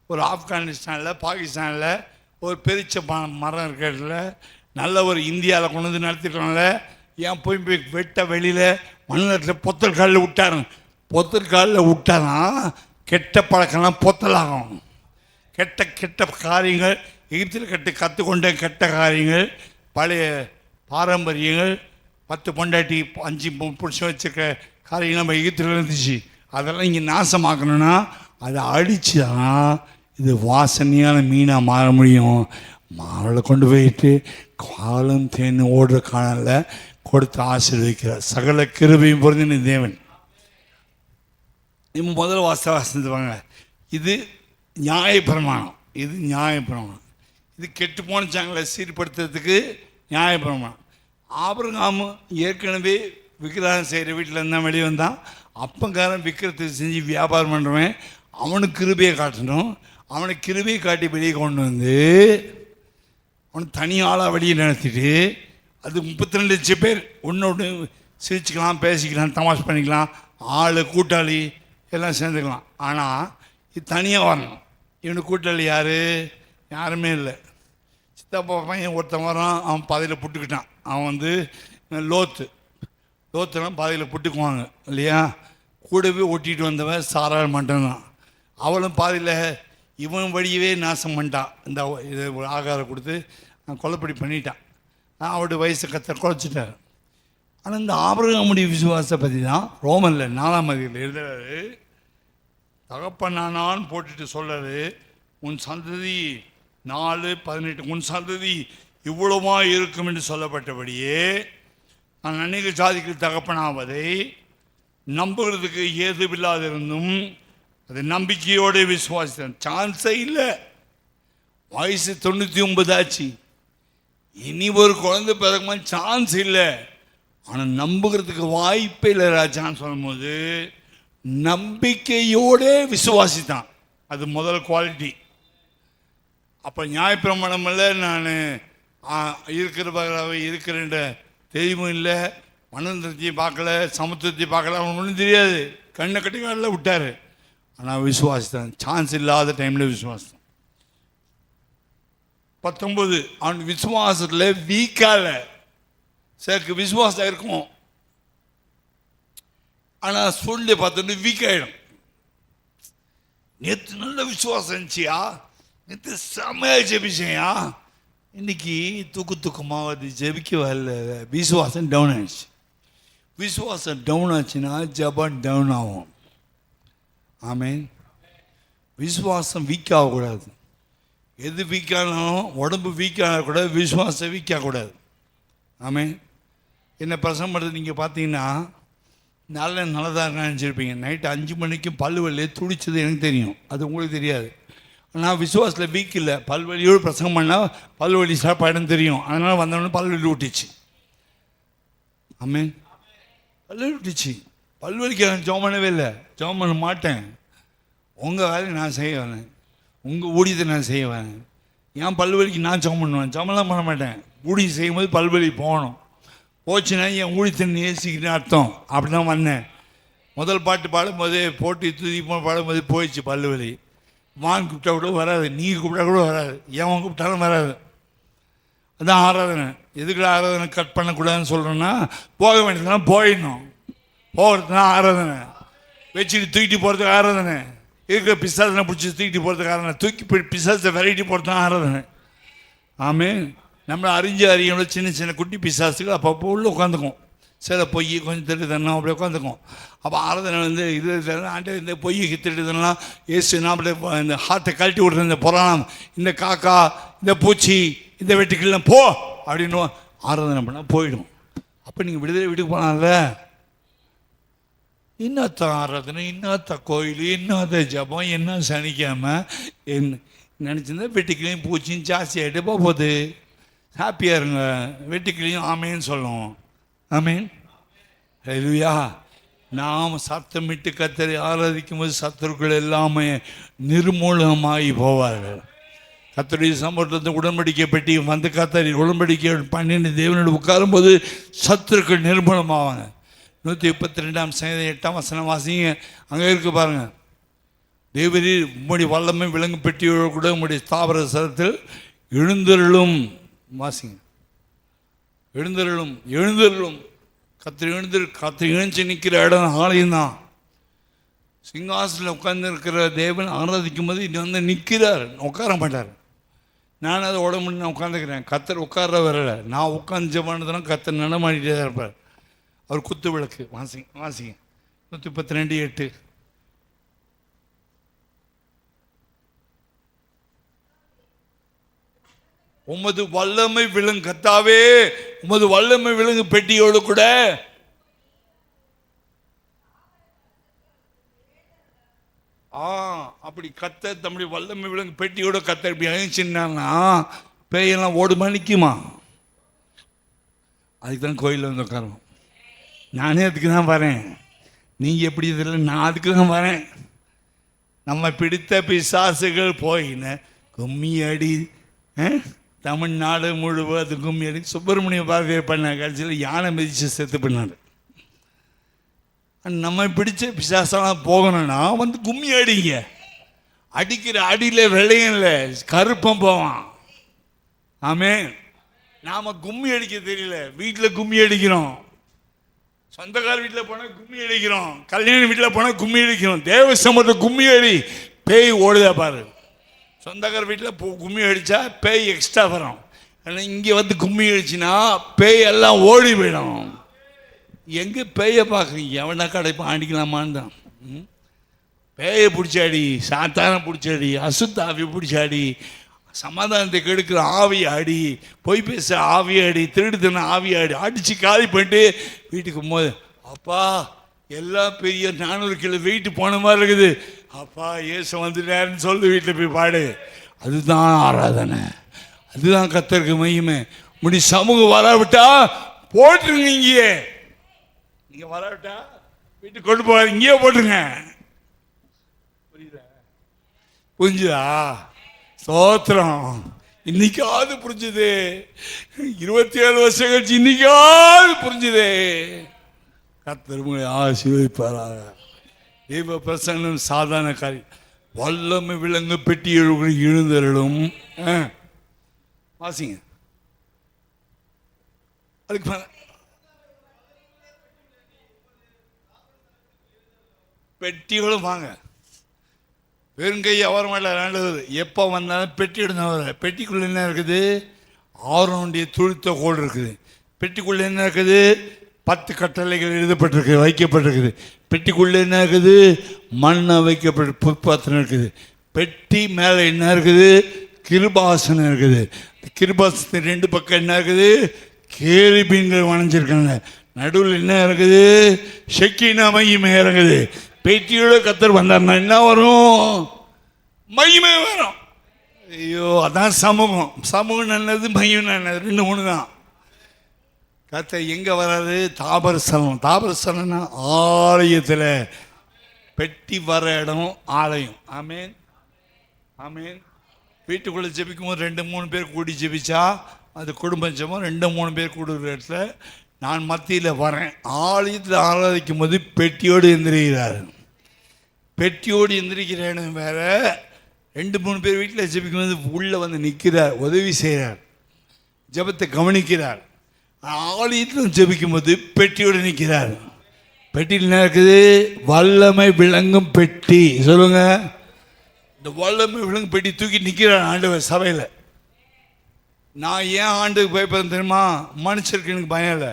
ஒரு ஆப்கானிஸ்தானில் பாகிஸ்தானில் ஒரு பெரிச்ச மரம் இருக்கிறதுல நல்ல ஒரு இந்தியாவில் கொண்டு வந்து நடத்திட்டோம்ல. ஏன் போய் வெட்ட வெளியில் மன்னத்தில் பொத்தல் காலில் விட்டாரு. பொத்தல் காலில் விட்டாதான் கெட்ட பழக்கம்லாம் பொத்தலாகும். கெட்ட காரியங்கள் எகிப்தில் கற்றுக்கொண்ட கெட்ட காரியங்கள், பழைய பாரம்பரியங்கள், 10 பொண்டாட்டி 5 புருஷன் வச்சுருக்க காரியங்கள் நம்ம எகிப்தில் இருந்துச்சு. அதெல்லாம் இங்கே நாசமாக்கணும்னா அதை அடித்து தான் இது வாசனையான மீனாக மாற முடியும். மாவளை கொண்டு போயிட்டு காலம் தேன் ஓடுற காலில் கொடுத்து ஆசீர்வதிக்கிறார். சகல கிருபையும் பொருந்தின தேவன். இப்போ முதல்ல வாசித்துவாங்க. இது நியாயப்பிரமாணம். இது கெட்டு போன ஜனங்களை சீர்படுத்துறதுக்கு நியாயப்பிரமாணம். ஆபிரகாம் ஏற்கனவே விக்கிரகம் செய்கிற வீட்டில் இருந்தால் வெளியே வந்தான். அப்பங்காரன் விக்கிரத்தை செஞ்சு வியாபாரம் பண்ணுறவன் அவனுக்கு கிருபையை காட்டணும். அவனுக்கு கிருபையை காட்டி வெளியே கொண்டு வந்து அவனுக்கு தனியாளாக வெளியே நடத்திட்டு அது 32 லட்சம் பேர் ஒன்று சிரிச்சுக்கலாம், பேசிக்கலாம், தமாஷ் பண்ணிக்கலாம், ஆள் கூட்டாளி எல்லாம் சேர்ந்துக்கலாம். ஆனால் இது தனியாக வரணும். இவனுக்கு கூட்டாளி யாருமே இல்லை. சித்தப்பா பையன் ஒருத்தன் வரான், அவன் பாதையில் புட்டுக்கிட்டான். அவன் லோத்துலாம் பாதையில் புட்டுக்குவாங்க இல்லையா. கூடவே ஒட்டிகிட்டு வந்தவன் சாராள் மட்டும்தான். அவளும் பாதையில் இவன் வழியவே நாசம் பண்ணிட்டான். இந்த இது ஆகாரம் கொடுத்து கொலைப்படி பண்ணிட்டான். அவருடைய வயசை குறைச்சிட்டார். ஆனால் இந்த ஆபிரகாமுடைய விசுவாசத்தை பற்றி தான் ரோமனில் 4ஆம் அதிகாரத்தில் எழுதுறாரு. தகப்பனானான்னு போட்டுட்டு சொல்கிறாரு, உன் சந்ததி 4:18 உன் சந்ததி இவ்வளவா இருக்கும் என்று சொல்லப்பட்டபடியே நான் அநேக ஜாதிக்கு தகப்பனாவதை நம்புகிறதுக்கு ஏதுவில்லாதிருந்தும் அது நம்பிக்கையோடு விசுவாசித்தேன். சான்ஸே இல்லை. வயசு 99 ஆச்சு. இனி ஒரு குழந்தை பிறகுமா சான்ஸ் இல்லை. ஆனால் நம்புகிறதுக்கு வாய்ப்பே இல்லை ராஜான்னு சொல்லும்போது நம்பிக்கையோடு விசுவாசித்தான். அது முதல் குவாலிட்டி. அப்போ நியாயப்பிரமாணம் இல்லை, நான் இருக்கிற தெய்வம் இல்லை, மனந்திரத்தையும் பார்க்கல, சமுத்திரத்தையும் பார்க்கல, அவனுக்கு ஒன்றும் தெரியாது. கண்ணை கட்டி காலில் விட்டார். ஆனால் விசுவாசித்தான். சான்ஸ் இல்லாத டைமில் விசுவாசித்தான். 19 அவன் விசுவாசத்தில் வீக்கால சிலருக்கு விசுவாசம் இருக்கும், ஆனால் சூழ்நிலை பார்த்தோன்னு வீக் ஆகிடும். நேற்று நல்ல விசுவாசம் இருந்துச்சியா, நேற்று செம்மையாக ஜெபிச்சேயா, இன்னைக்கு தூக்கமாக அது ஜெபிக்க வரல, விசுவாசம் டவுன் ஆயிடுச்சு. விசுவாசம் டவுன் ஆச்சுன்னா ஜெபம் டவுன் ஆகும். ஆமேன். விசுவாசம் வீக் ஆகக்கூடாது. எது வீக்கானாலும் உடம்பு வீக்காக கூடாது, விசுவாசம் வீக்காகக்கூடாது. ஆமேன். என்ன பிரசங்கம் பண்ணுறது நீங்கள் பார்த்தீங்கன்னா நல்லதாக இருக்கான்னு நினச்சிருப்பீங்க. நைட்டு 5 மணிக்கு பல்வலியே துடிச்சது எனக்கு தெரியும், அது உங்களுக்கு தெரியாது. நான் விசுவாசத்தில் வீக் இல்லை. பல்வலியோடு பிரசங்கம் பண்ணால் பல்வலி சாப்பாடுன்னு தெரியும். அதனால் வந்தவொடனே பல்வலி விட்டுச்சு. ஆமேன். பல்வலி விட்டுச்சு. பல்வலிக்கு நான் ஜெபம் பண்ணவே இல்லை, ஜெபம் பண்ண மாட்டேன். உங்கள் வேலையை நான் செய்ய வரேன், உங்கள் ஊழியத்தை நான் செய்ய வரேன். ஏன் பல்வலிக்கு நான் ஜெபம் பண்ணுவேன், ஜெபம்லாம் பண்ண மாட்டேன். ஊழியம் செய்யும்போது பல்வலி போகணும், போச்சுன்னா என் ஊழியத்தை நேசிக்கிறேன்னு அர்த்தம். அப்படி தான் வந்தேன். முதல் பாட்டு பாடும்போது போட்டி துதி பாடும்போது போயிடுச்சு பல்வலி. வான் கூப்பிட்டா கூட வராது, நீ கூப்பிட்டா கூட வராது, ஏன் கூப்பிட்டாலும் வராது. அதுதான் ஆராதனை. எதுக்குள்ள ஆராதனை கட் பண்ணக்கூடாதுன்னு சொல்கிறேன்னா, போக வேண்டியதுலாம் போயிடணும். போகிறதுனா ஆராதனை, வச்சுட்டு தூக்கிட்டு போகிறதுக்கு ஆராதனை, இருக்கிற பிசாசனை பிடிச்சி தூக்கிட்டு போகிறதுக்கு ஆராதனை, தூக்கி பிசாசத்தை வெரைட்டி போகிறது தான் ஆராதனை. ஆமேன். நம்மளை அறிஞ்ச சின்ன சின்ன குட்டி பிசாசுகள் அப்பப்போ உள்ள உட்காந்துக்கும். சில பொய் கொஞ்சம் திருட்டுதனா அப்படி உட்காந்துக்கும். அப்போ ஆராதனை இது ஆண்டு இந்த பொய் திருட்டுதெல்லாம் ஏசு நாமளே இந்த ஹார்ட்டை கழட்டி விட்ற இந்த புராணம், இந்த காக்கா, இந்த பூச்சி, இந்த வெட்டுக்கெல்லாம் போ அப்படின்னு ஆராதனை பண்ணால் போயிடும். அப்போ நீங்கள் விடுதலை வீட்டுக்கு போனால இன்னத்த ஆராதனை, இன்னத்த கோயில், இன்னத்த ஜபம், என்ன சனிக்காமல் என்ன நினச்சிருந்தா வெட்டுக்கிளையும் பூச்சியும் ஜாஸ்தி ஆகிட்டு போகுது. ஹாப்பியாக இருங்க. வெட்டுக்கிளையும் ஆமேன்னு சொல்லுவோம். ஆமேன். ஹல்லேலூயா. நாம் சத்தமிட்டு கர்த்தரை ஆராதிக்கும் போது சத்துருக்கள் எல்லாமே நிர்மூலமாகி போவார்கள். கர்த்தருடைய சம்பவத்தை உடன்படிக்கை பெட்டி வந்து கர்த்தரை உடன்படிக்கை பண்ணிட்டு தேவனோடு உட்காரும்போது சத்துருக்கள் நிர்மூலமாவாங்க. 132 சங்கீதம் 8 வாசிங்க. அங்கே இருக்கு பாருங்கள். தேவரீர் உம்முடைய வல்லமை விலங்கு பெட்டியோடு கூட உம்முடைய ஸ்தாபர சரத்தில் எழுந்தருளும். வாசிங்க. எழுந்தருளும், எழுந்தருளும். கத்திரி எழுந்து நிற்கிற இடம் ஆலயம் தான். சிங்காசனில் உட்கார்ந்து இருக்கிற தேவன் ஆராதிக்கும் போது இது வந்து நிற்கிறார், உட்கார மாட்டார். நான் அதை உடம்பு நான் உட்காந்துக்கிறேன். கத்தர் உட்கார வரல, நான் உட்காந்து ஜெபம்னா கத்தர் நடமாடிட்டே தான் இருப்பார். அவர் குத்து விளக்கு. வாசிங்க வாசிங்க. 132:8. உமது வல்லமை விலங்கு கத்தாவே, உமது வல்லமை விலங்கு பெட்டியோடு கூட அப்படி கத்த தம்முடைய வல்லமை விலங்கு பெட்டியோட கத்த இப்படி அழிச்சுன்னா பேயெல்லாம் ஓடுமா நிற்குமா? அதுக்கு தான் கோயிலில் வந்து உட்காரோம். நானே அதுக்கு தான் வரேன். நீங்கள் எப்படி இதில் நான் அதுக்கு தான் வரேன். நம்ம பிடித்த பிசாசுகள் போயின கும்மி அடி, தமிழ்நாடு முழுவதும் கும்மி அடி. சுப்பிரமணிய பாரதிய பண்ண கடைசியில் யானை மிதிச்சு செத்து பண்ணார். நம்ம பிடிச்ச பிசாசெல்லாம் போகணும்னா வந்து கும்மி அடிங்க. அடிக்கிற அடியில் வெள்ளையும் இல்லை, கருப்பம் போவான். ஆமே. நாம் கும்மி அடிக்க தெரியல, வீட்டில் கும்மி அடிக்கிறோம். சொந்தக்கார வீட்டில் போனால் கும்மி அடிக்கிறோம், கல்யாண வீட்டில் போனால் கும்மி அடிக்கிறோம். தேவ சமூகத்தை கும்மி அடி, பேய் ஓடுதா பாரு. சொந்தக்கார வீட்டில் கும்மி அடித்தா பேய் எக்ஸ்ட்ரா வரும். ஆனால் இங்கே வந்து கும்மி அடிச்சுன்னா பேய் எல்லாம் ஓடி போயிடும். எங்கே பேயை பார்க்குறீங்க? எவனா கடைப்பா அடிக்கலாமான்னு தான். பேயை பிடிச்சாடி, சாத்தான பிடிச்சாடி, அசுத்தாவி பிடிச்சாடி, சமாதானத்தை கெடுக்கிற ஆவி ஆடி, பொய் பேச ஆவி ஆடி, திருடுத்தன ஆவி ஆடி அடித்து காலி பண்ணிட்டு வீட்டுக்கு போது அப்பா எல்லாம் பெரிய 400 கிலோ வெயிட்டு போன மாதிரி இருக்குது, அப்பா ஏசு வந்துட்டாருன்னு சொல்லு, வீட்டில் போய் பாடு. அதுதான் ஆராதனை, அதுதான் கர்த்தருக்கு மகிமை. முடி சமூகம் வராவிட்டா போட்டுருங்க. இங்கேயே நீங்கள் வராவிட்டா வீட்டுக்கு கொண்டு போகாது, இங்கேயே போட்டுருங்க. புரியுதா? புரிஞ்சுதா? ஸ்தோத்திரம். இன்னைக்காவது புரிஞ்சுது. 27 வருஷம் கழிச்சு இன்னைக்காவது புரிஞ்சுது. கர்த்தர் உங்களை ஆசீர்வதிப்பாராக. தெய்வ பிரசன்னம் சாதாரண காரியம். வல்லமை விலங்கு பெட்டி எழுந்தருளும். வாசிங்க. அதுக்கு பெட்டிகளும் வாங்க. வெறுங்கை அவர் மேலே நல்லது. எப்போ வந்தாலும் பெட்டி எடுத்து பெட்டிக்குள்ளே என்ன இருக்குது? ஆரோனுடைய துளித்த கோல் இருக்குது. பெட்டிக்குள்ளே என்ன இருக்குது? 10 கட்டளைகள் எழுதப்பட்டிருக்கு, வைக்கப்பட்டிருக்குது. பெட்டிக்குள்ளே என்ன இருக்குது? மண்ணை வைக்கப்பட்டு புற்பாத்திரம் இருக்குது. பெட்டி மேலே என்ன இருக்குது? கிருபாசனம் இருக்குது. கிருபாசனத்தின் 2 பக்கம் என்ன இருக்குது? கேருபீன்கள் வணைஞ்சிருக்காங்க. நடுவில் என்ன இருக்குது? ஷெக்கீனா மகிமை இறங்குது. பெட்டியோட கர்த்தர் வந்தார்னா என்ன வரும்? மகிமை வரும். ஐயோ, அதான் சமூகம். சமூகம் நல்லது, மகிமை நல்லது, 2 ஒன்று தான். கர்த்தர் எங்கே வராது? தாபரஸ்தலம். தாபரஸ்தலம்னா ஆலயத்தில். பெட்டி வர இடம் ஆலயம். ஆமேன், ஆமேன். வீட்டுக்குள்ளே ஜெபிக்கும் போது 2-3 பேர் கூடி ஜெபிச்சா அது குடும்பம் ஜெபம். 2-3 பேர் கூடுகிற இடத்துல நான் மத்தியில் வரேன். ஆலயத்தில் ஆராதிக்கும் போது பெட்டியோடு எந்திரிக்கிறார். பெட்டியோடு எந்திரிக்கிற இடம் வேற. 2-3 பேர் வீட்டில் ஜெபிக்கும் போது உள்ளே வந்து நிற்கிறார், உதவி செய்கிறார், ஜெபத்தை கவனிக்கிறார். ஆலயத்தில் ஜெபிக்கும் போது பெட்டியோடு நிற்கிறார். பெட்டியில் என்ன இருக்குது? வல்லமை விளங்கும் பெட்டி. சொல்லுங்க. இந்த வல்லமை விளங்கும் பெட்டி தூக்கி நிற்கிறார் ஆண்டவர் சபையில். நான் ஏன் ஆண்டுக்கு பயப்படுறேன் தெரியுமா? மனுஷருக்கு எனக்கு பயம் இல்லை.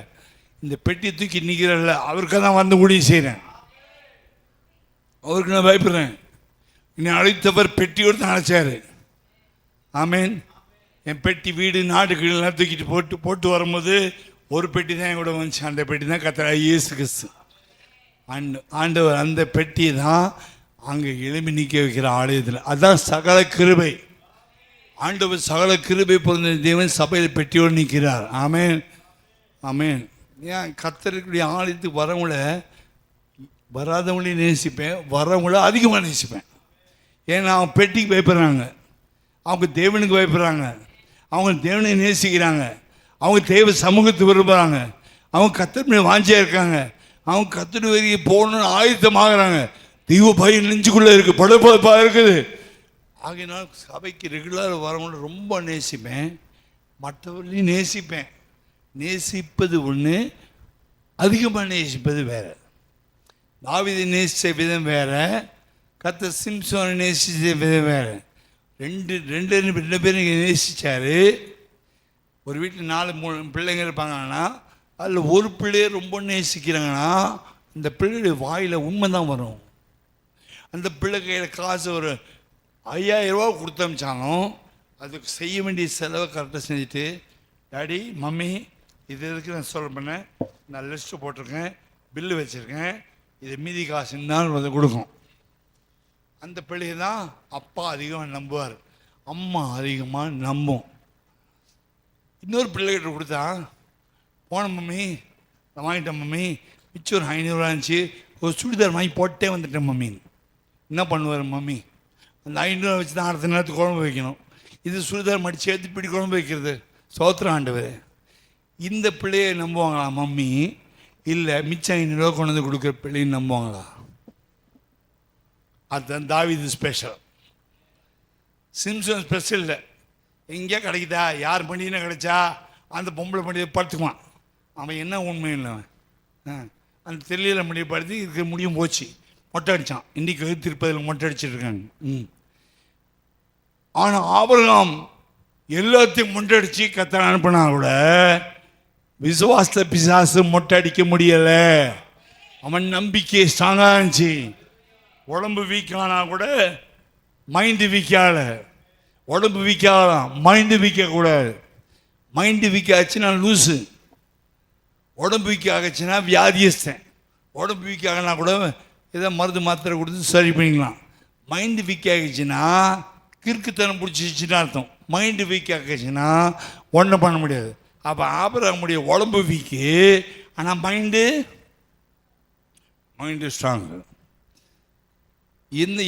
இந்த பெட்டி தூக்கி நிற்கிறல்ல, அவருக்கு தான் வந்து ஊழியம் செய்கிறேன். அவருக்கு நான் பயப்படுறேன். என்னை அழைத்தவர் பெட்டியோடு தான் அழைச்சார். ஆமேன். என் பெட்டி வீடு நாடு கீழெல்லாம் தூக்கிட்டு போட்டு வரும்போது ஒரு பெட்டி தான் என் கூட வந்துச்சு. அந்த பெட்டி தான் கர்த்தராகிய இயேசு கிறிஸ்து. ஆண்டவர் அந்த பெட்டியை தான் அங்கே எழுப்பி நிற்க வைக்கிற ஆலயத்தில். அதுதான் சகல கிருபை. ஆண்டவர் சகல கிருபை பொருந்த தேவன் சபையில் பெட்டியோடு நிற்கிறார். ஆமேன், ஆமேன். ஏன் கர்த்தருடைய ஆலயத்துக்கு வரவங்கள வராதவங்களையும் நேசிப்பேன், வரவங்கள அதிகமாக நேசிப்பேன். ஏன்னா அவங்க பெட்டிக்கு பயப்படுறாங்க, அவங்க தேவனுக்கு பயப்படுறாங்க, அவங்க தேவனை நேசிக்கிறாங்க, அவங்க தேவ சமூகத்தை விரும்புகிறாங்க, அவங்க கர்த்தருடைய வாஞ்சியாக இருக்காங்க, அவங்க கர்த்தர் வரைக்கு போகணுன்னு ஆயத்தமாகறாங்க. தெய்வ பயம் நெஞ்சுக்குள்ளே இருக்குது, படுப்பதாக இருக்குது. ஆகையினால் சபைக்கு ரெகுலராக வரவங்கள ரொம்ப நேசிப்பேன், மற்றவர்களையும் நேசிப்பேன். நேசிப்பது ஒன்று, அதிகமாக நேசிப்பது வேறு. தாவீதை நேசித்த விதம் வேறு, கர்த்தர் சிம்சோனை நேசித்த விதம் வேறு. ரெண்டு பேரும் நேசித்தார். ஒரு வீட்டில் 4-3 பிள்ளைங்க இருப்பாங்கன்னா அதில் ஒரு பிள்ளையை ரொம்ப நேசிக்கிறாங்கன்னா அந்த பிள்ளையுடைய வாயில் உண்மை தான் வரும். அந்த பிள்ளை கையில் காசு ஒரு 5000 ரூபா கொடுத்து அமிச்சாலும் அதுக்கு செய்ய வேண்டிய செலவை கரெக்டாக செஞ்சுட்டு, டாடி மம்மி இது எதுக்கு நான் சொல்ல பண்ணேன், நான் லிஸ்ட்டு போட்டிருக்கேன், பில்லு வச்சுருக்கேன், இது மீதி காசு இருந்தாலும் வந்து கொடுக்கும். அந்த பிள்ளையை தான் அப்பா அதிகமாக நம்புவார், அம்மா அதிகமாக நம்பும். இன்னொரு பிள்ளைகிட்ட கொடுத்தா, போன மம்மி நான் வாங்கிட்டேன் மம்மி, மிச்சம் ஒரு 500 ரூபா இருந்துச்சு, ஒரு சுடிதார் வாங்கி போட்டே வந்துட்டேன் மம்மின்னு. என்ன பண்ணுவார் மம்மி? அந்த 500 ரூபா வச்சு தான் அடுத்த நேரத்துக்கு குழம்பு வைக்கணும். இது சுடிதார் மடித்து எடுத்து இப்படி குழம்பு வைக்கிறது. சோத்திரம் ஆண்டவர். இந்த பிள்ளையை நம்புவாங்களா மம்மி? இல்லை மிச்சம் 500 ரூபா கொண்டு வந்து கொடுக்குற பிள்ளைன்னு நம்புவாங்களா? அதுதான் தாவீது ஸ்பெஷல். சிம்சன் ஸ்பெஷல் இல்லை. எங்கேயா கிடைக்குதா, யார் பண்ணினா கிடைச்சா அந்த பொம்பளை பண்ணி படுத்துக்குவான். அவன் என்ன உண்மை இல்லை, அவன் அந்த தெரியல முடிய படுத்து இருக்க முடியும் போச்சு, மொட்டை அடித்தான். இன்றைக்கி திருப்பதியில் மொட்டை அடிச்சிட்ருக்காங்க. ஆனால் ஆபிரகாம் எல்லாத்தையும் மொட்டை அடித்து கர்த்தர் அனுப்பினா கூட விசுவாசத்தை பிசாசு மொட்டை அடிக்க முடியலை. அவன் நம்பிக்கை ஸ்ட்ராங்காக இருந்துச்சு. உடம்பு வீக்கானா கூட மைண்டு வீக்கால. உடம்பு வீக்காகலாம், மைண்டு வீக்கக்கூடாது. மைண்டு வீக் ஆச்சுன்னா லூஸு, உடம்பு வீக் ஆச்சுன்னா வியாதியஸ்தன். உடம்பு வீக் ஆகனா கூட ஏதோ மருந்து மாத்திரை கொடுத்து சரி பண்ணிக்கலாம். மைண்டு வீக் ஆகிடுச்சுன்னா கிறுக்குத்தனம் பிடிச்சிச்சின்னு அர்த்தம். மைண்டு வீக் ஆகிடுச்சுன்னா ஒன்றும் பண்ண முடியாது. அப்போ ஆபிரகாமுடைய உடம்பு வீக்கு, ஆனால் மைண்டு ஸ்ட்ராங்கு.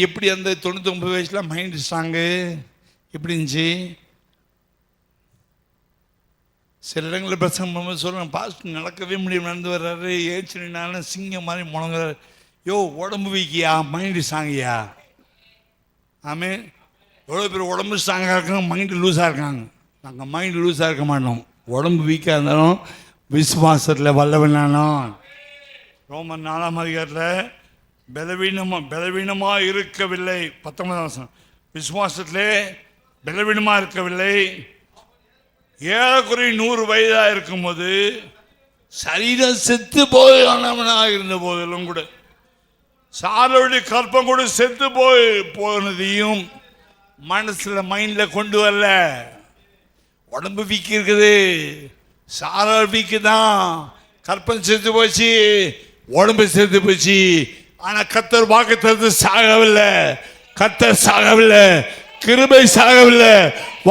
எப்படி அந்த 99 வயசில் மைண்டு ஸ்ட்ராங்கு எப்படி இருந்துச்சு? சில இடங்களில் பிரசங்கம் பண்ணும்போது சொல்லுவேன், பாஸ்ட் நடக்கவே முடியும், நடந்து வர்றாரு, ஏச்சுனாலும் சிங்கம் மாதிரி முழங்குறாரு. யோ உடம்பு வீக்கியா, மைண்டு ஸ்ட்ராங்கியா? ஆமே. எவ்வளோ பேர் உடம்பு ஸ்ட்ராங்காக இருக்காங்க, மைண்டு லூஸாக இருக்காங்க. நாங்கள் மைண்ட் லூஸாக இருக்க மாட்டோம். உடம்பு வீக்காக இருந்தாலும் விசுவாசத்தில் வல்லவனானோ. ரோமன் 4ஆம் அதிகாரத்தில் பலவீனமாக இருக்கவில்லை. 19ஆம் வசனம், விசுவாசத்திலே பலவீனமாக இருக்கவில்லை. ஏறக்குறை 100 வயதாக இருக்கும்போது சரீரம் செத்து போனவனாக இருந்த போதிலும் கூட, சாரோடைய கற்பம் கூட செத்து போனதையும் மனசில் மைண்டில் கொண்டு வரல. உடம்பு வீக்கு இருக்குது, சாரால் வீக்கு தான், கற்பம் செத்து போச்சு, உடம்பு செத்து போச்சு. ஆனால் கர்த்தர் வாக்குத்தத்தம் சாகவில்லை, கர்த்தர் சாகவில்லை, கிருபை சாகவில்லை,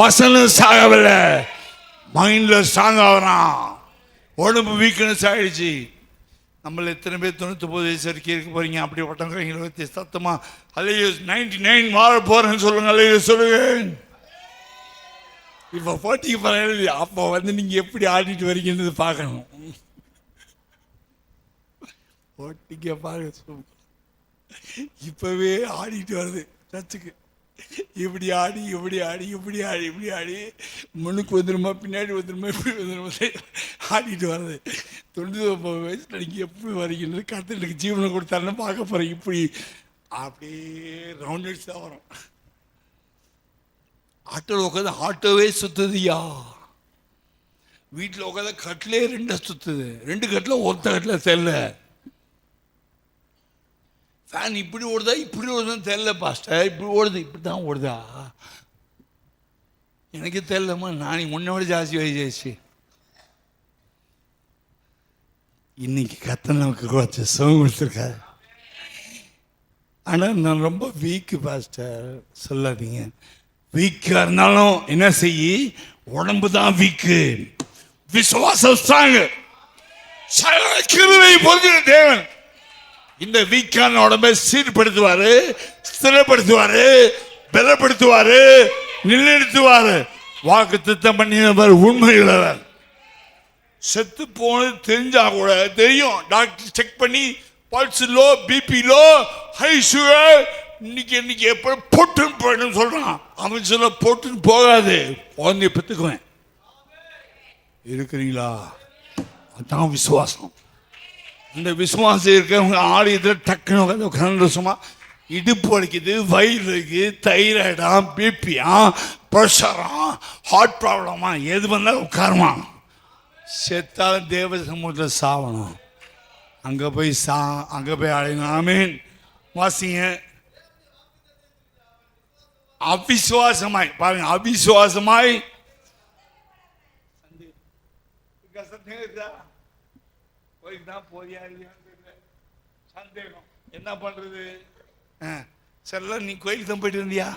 வசனம் சாகவில்லை. மைண்டில் ஸ்ட்ராங் ஆகிறான். உடம்பு வீக்னஸ் ஆகிடுச்சு. நம்மள எத்தனை பேர் 99 வயசு வரைக்கும் இருக்க போகிறீங்க? அப்படி ஒட்டங்க சத்தமாக அல்லையோ 99 வாழ போகிறேன்னு சொல்லுங்க. அல்லையோ சொல்லுங்க. இப்போ போட்டிக்கு போகிறேன். அப்போ நீங்கள் எப்படி ஆடிட்டு வரீங்கன்னு பார்க்கணும். போட்டிக்கு பாருங்க, இப்போவே ஆடிட்டு வருது சர்ச்சுக்கு. இப்படி ஆடி இப்படி ஆடி இப்படி ஆடி இப்படி ஆடி முன்னுக்கு வந்துடுமா பின்னாடி வந்துடுமா இப்படி வந்துடுமா ஆடிட்டு வர்றது. 99 வயசில் நீங்கள் எப்படி வரீங்கன்னு கருத்து எனக்கு ஜீவனை கொடுத்தாருன்னு பார்க்க போகிறேன். இப்படி அப்படியே ரவுண்ட் அடிச்சு தான் வரும். ஆட்டோவில் உட்காந்து ஆட்டோவே சுற்றுதுயா. வீட்டில் உட்காந்து கட்டிலே 2 சுற்றுது. 2 கட்டில் ஒருத்த கட்டில் தெரியல. ஃபேன் இப்படி ஓடுதா இப்படி ஓடுதான்னு தெரியல பாஸ்டர். இப்படி ஓடுது, இப்படி தான் ஓடுதா எனக்கு தெரியலம்மா. நான் முன்னோட ஜாஸ்தி வயசாச்சு. இன்னைக்கு கத்த நமக்கு கொஞ்சம் சுகம் கொடுத்துருக்காரு. ஆனால் நான் ரொம்ப வீக்கு பாஸ்டர் சொல்லாதீங்க. வீக்காக இருந்தாலும் என்ன செய்ய, உடம்பு தான் வீக்கு, விசுவாசம் ஸ்ட்ராங். கிருபை பொறுக்கிற தேவன் இந்த வீக்கான உடம்பை சீர்படுத்துவாரு, ஸ்திரப்படுத்துவாரு, பலப்படுத்துவாரு, நிலைநிறுத்துவாரு. வாக்கு திட்டம் பண்ணினவர் உண்மையுள்ளவர். செத்து போனது தெரிஞ்சா கூட தெரியும். டாக்டர் செக் பண்ணி pulse low, BP low, high sugar, இன்னைக்கு எப்போ போட்டுன்னு போயிடும் சொல்றான். அவன் சொல்ல போட்டுன்னு போகாது, குழந்தைய பெற்றுக்குவேன். இருக்கிறீங்களா? அதான் விசுவாசம். இந்த விசுவாசம் இருக்கவங்க ஆலயத்தில் டக்குன்னு உட்காந்து சும்மா இடுப்பு வலிக்குது, வயிறு இருக்குது, தைராய்டா, பிபியா, ப்ரெஷரா, ஹார்ட் ப்ராப்ளமா, எது வந்தாலும் உட்காருமா. செத்தாலும் தேவ சமூகத்தில் சாவணும். அங்கே போய் அடையணும். ஆமீன். வாசிங்க. அவிசுவாசமாய் பாருங்க, அவிசுவாசமாய் சந்தேகம் என்ன பண்றது? சரில நீ கோயிலுக்கு தான் போயிட்டு வந்தியா?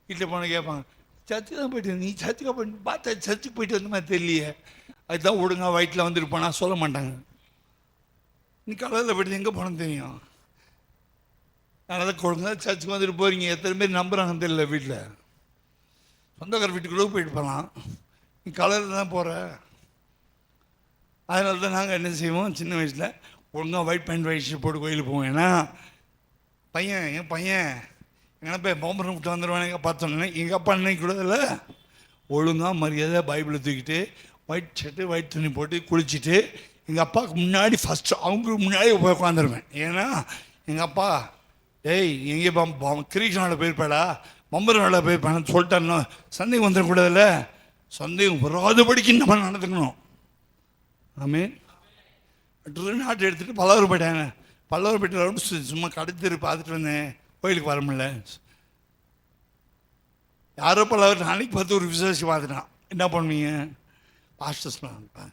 வீட்டில் போன கேட்பாங்க, சர்ச்சுக்கு தான் போயிட்டு நீ சர்ச்சுக்கு போயிட்டு பார்த்தா சர்ச்சுக்கு போயிட்டு வந்த மாதிரி தெரியலையே. அதுதான் ஒழுங்கா வயிற்றில் வந்துருப்பானா சொல்ல மாட்டாங்க. நீ கலரில் போயிட்டு எங்கே போனோன்னு தெரியும். அதனால் ஒழுங்கா சர்ச்சுக்கு வந்துட்டு போகிறீங்க. எத்தனை பேர் நம்புறாங்கன்னு தெரியல. வீட்டில் சொந்தக்கார வீட்டுக்குள்ளே போயிட்டு போகலாம், நீ கலரில் தான் போகிற. அதனால தான் நாங்கள் என்ன செய்வோம், சின்ன வயசில் ஒழுங்காக ஒயிட் பேண்ட் ஒயிட் ஷர்ட் போட்டு கோயிலுக்கு போவோம். ஏன்னா என் பையன் எங்கன்னா போய் பம்பரம் விட்டு வந்துடுவானு பார்த்தோன்னே எங்கள் அப்பா அன்னைக்கு கூட இல்லை, ஒழுங்காக மரியாதை பைபிளை தூக்கிட்டு ஒயிட் ஷர்ட்டு ஒயிட் துணி போட்டு குளிச்சுட்டு எங்கள் அப்பாவுக்கு முன்னாடி ஃபஸ்ட்டு அவங்களுக்கு முன்னாடி போய் உட்காந்துருவேன். ஏன்னா எங்கள் அப்பா ஏய் எங்கே கிரீஷனோட போயிருப்பாடா, பம்பரனோட போயிருப்பான்னு சொல்லிட்டாருன்னு சந்தேகம் வந்துடக்கூடாதுல்ல. சந்தேகம் வராதபடிக்கு நம்ம நடந்துக்கணும். ஆமீன். நாட்டை எடுத்துகிட்டு பல்லவர் போயிட்டாங்க. பல்லவர் போயிட்டு சும்மா கடைத்தெரு பார்த்துட்டு வந்தேன், கோயிலுக்கு வர முடியல. யாரோ பல்லவர் நாளைக்கு பார்த்து ஒரு விசேஷி பார்த்துட்டான். என்ன பண்ணுவீங்க? பாஸ்டர் சொன்னாங்க,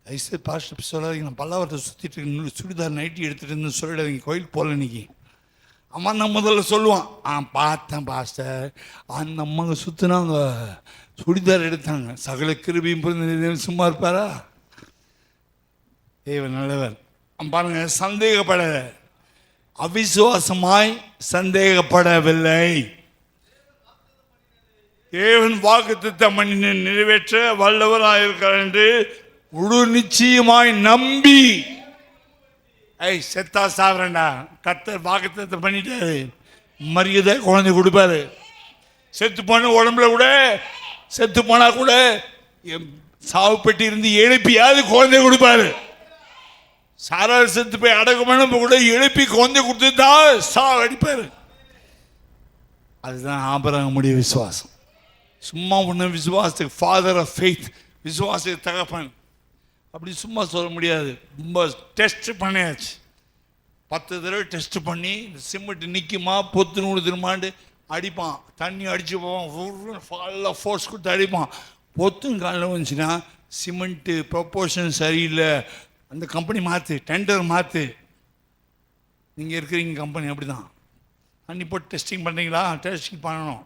தயவுசெய்து பாஸ்டர் சொல்லாதீங்க, நான் பல்லவரத்தை சுற்றிட்டு சுடிதார் நைட்டி எடுத்துகிட்டு இருந்து சொல்லிடாதீங்க, கோயிலுக்கு போகல இன்னைக்கு. அம்மா நான் முதல்ல சொல்லுவான், பார்த்தேன் பாஸ்டர் அந்த அம்மாங்க சுற்றினாங்க, சுடிதார் எடுத்தாங்க. சகல கிருபியும் புரிந்து சும்மா இருப்பாரா? தேவன் நல்லவர். பாருங்க, சந்தேகப்பட அவிசுவாசமாய் சந்தேகப்படவில்லை. தேவன் வாக்குத்தத்தம் பண்ணி நிறைவேற்ற வல்லவராயிருக்கிறார் என்று முழு நிச்சயமாய் நம்பி, செத்தா சாவரண்டா, கர்த்தர் வாக்குத்தத்தம் பண்ணிட்டாரு, மரியாதை குழந்தை கொடுப்பாரு. செத்து போன உடம்புல கூட, செத்து போனா கூட சாவுப்பட்டி இருந்து எழுப்பியாவது குழந்தை கொடுப்பாரு. சாரார் செத்து போய் அடக்கமான கூட எழுப்பி குழந்தை கொடுத்துட்டா சாவு அடிப்பாரு. அதுதான் ஆபிரகாமுடைய விசுவாசம். சும்மா ஒன்று விசுவாசத்துக்கு ஃபாதர் ஆஃப் ஃபெய்த், விசுவாசத்துக்கு தகப்பன் அப்படி சும்மா சொல்ல முடியாது. ரொம்ப டெஸ்ட் பண்ணியாச்சு. 10 தடவை டெஸ்ட் பண்ணி சிமெண்ட் நிற்குமா பொத்துன்னு கொடுத்துருமாண்டு அடிப்பான். தண்ணி அடிச்சு போவான், ஃபுல்லாக ஃபோர்ஸ் கொடுத்து அடிப்பான். பொத்துன்னு காலில் வந்துச்சுன்னா சிமெண்ட்டு ப்ரொப்போர்ஷன் சரியில்லை, அந்த கம்பெனி மாற்று, டெண்டர் மாற்று. நீங்கள் இருக்கிறீங்க கம்பெனி அப்படி தான். அன்னி போட்டு டெஸ்டிங் பண்ணுறீங்களா? டெஸ்டிங் பண்ணணும்.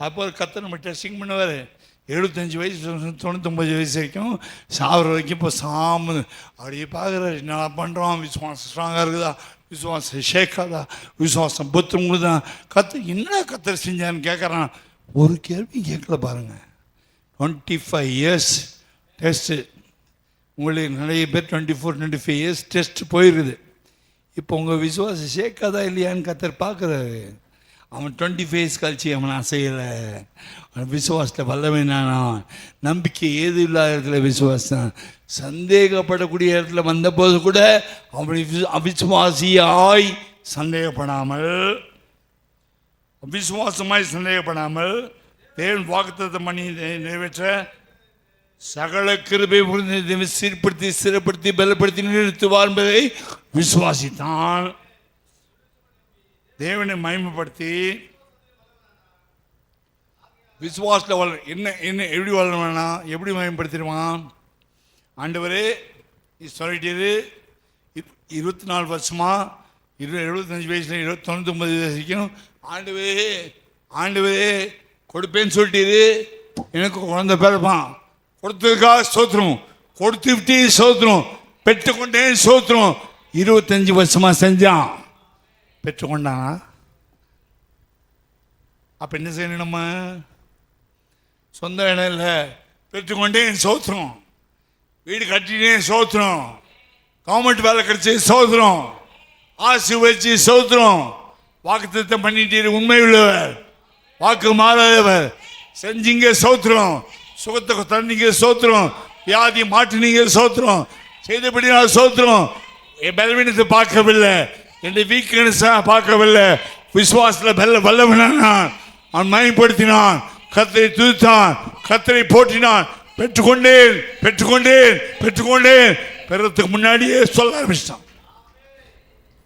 அப்போ கற்று நம்ம டெஸ்டிங் பண்ணுவார். 75 வயசு 99 வயசு வரைக்கும் சாவர வரைக்கும் இப்போ சாமு அப்படியே பார்க்குறாரு. என்ன பண்ணுறோம்? விசுவாசம் ஸ்ட்ராங்காக இருக்குதா? விசுவாசம் ஷேக்காதா? விசுவாசம் பொத்தும் தான். என்ன கத்தர் செஞ்சான்னு கேட்குறான். ஒரு கேள்வி கேட்கல பாருங்கள். 25 இயர்ஸ் டெஸ்ட்டு. உங்களுக்கு நிறைய பேர் 24-25 இயர்ஸ் டெஸ்ட் போயிருக்குது. இப்போ உங்கள் விசுவாசம் ஷேக்காதா இல்லையான்னு கத்தர் பார்க்குறாரு. அவன் 25 இயர்ஸ் கழிச்சு அவன் அசையலை. அவன் விசுவாசத்தில் வல்லவனானா. நம்பிக்கை ஏது இல்லாத இடத்துல விசுவாசம். சந்தேகப்படக்கூடிய இடத்துல வந்தபோது கூட அவன் அவிசுவாசியாய் சந்தேகப்படாமல், அவிசுவாசமாய் சந்தேகப்படாமல் தேவன் வாக்குத்தத்தம் பண்ணி நிறைவேற்ற சகல கிருபை சீர்படுத்தி ஸ்திரப்படுத்தி பலப்படுத்தி நிறுத்துவார் என்பதை விசுவாசித்தான். தேவனை மகிமைப்படுத்தி விசுவாசத்தில் வளர என்ன எப்படி வளரணும்னா எப்படி மகிமைப்படுத்திடுவான்? ஆண்டவரே நீ சொல்லிட்டது 24 வருஷமா 75 வயசுல 99 வயசு வரைக்கும் ஆண்டவரே கொடுப்பேன்னு சொல்லிட்டு எனக்கு குழந்தை பிறப்பான். கொடுத்ததுக்காக சோத்திரம், கொடுத்து விட்டு சோத்திரம், பெற்றுக்கொண்டே சோத்திரம். 25 வருஷமா செஞ்சான், பெற்றுக்கொண்டானா? அப்போ என்ன செய்யணும்? நம்ம சொந்த இடம் இல்லை, பெற்றுக்கொண்டே சோத்திரம், வீடு கட்டினே சோத்திரம், கவர்மெண்ட் வேலை கிடைச்சி சோத்திரம், ஆசி வச்சு சோத்திரம், வாக்குத்தத்தம் பண்ணிட்டு உண்மை உள்ளவர், வாக்கு மாறாதவர், செஞ்சீங்க சோத்திரம், சுகத்தை தந்தீங்க சோத்திரம், வியாதி மாற்றினீங்க சோத்திரம், செய்தபடி நான் சோத்திரம். என் பலவீனத்தை பார்க்கவில்லை, என்னுடைய வீக்னஸ் பார்க்கவில்லை. விசுவாசத்தில் வல்லவனான். அவன் மயப்படுத்தினான், கர்த்தரை துதித்தான், கர்த்தரை போற்றினான். பெற்றுக்கொண்டேன் பெற்றுக்கொண்டேன் பெற்றுக்கொண்டேன். பெறத்துக்கு முன்னாடியே சொல்ல ஆரம்பிச்சிட்டான்.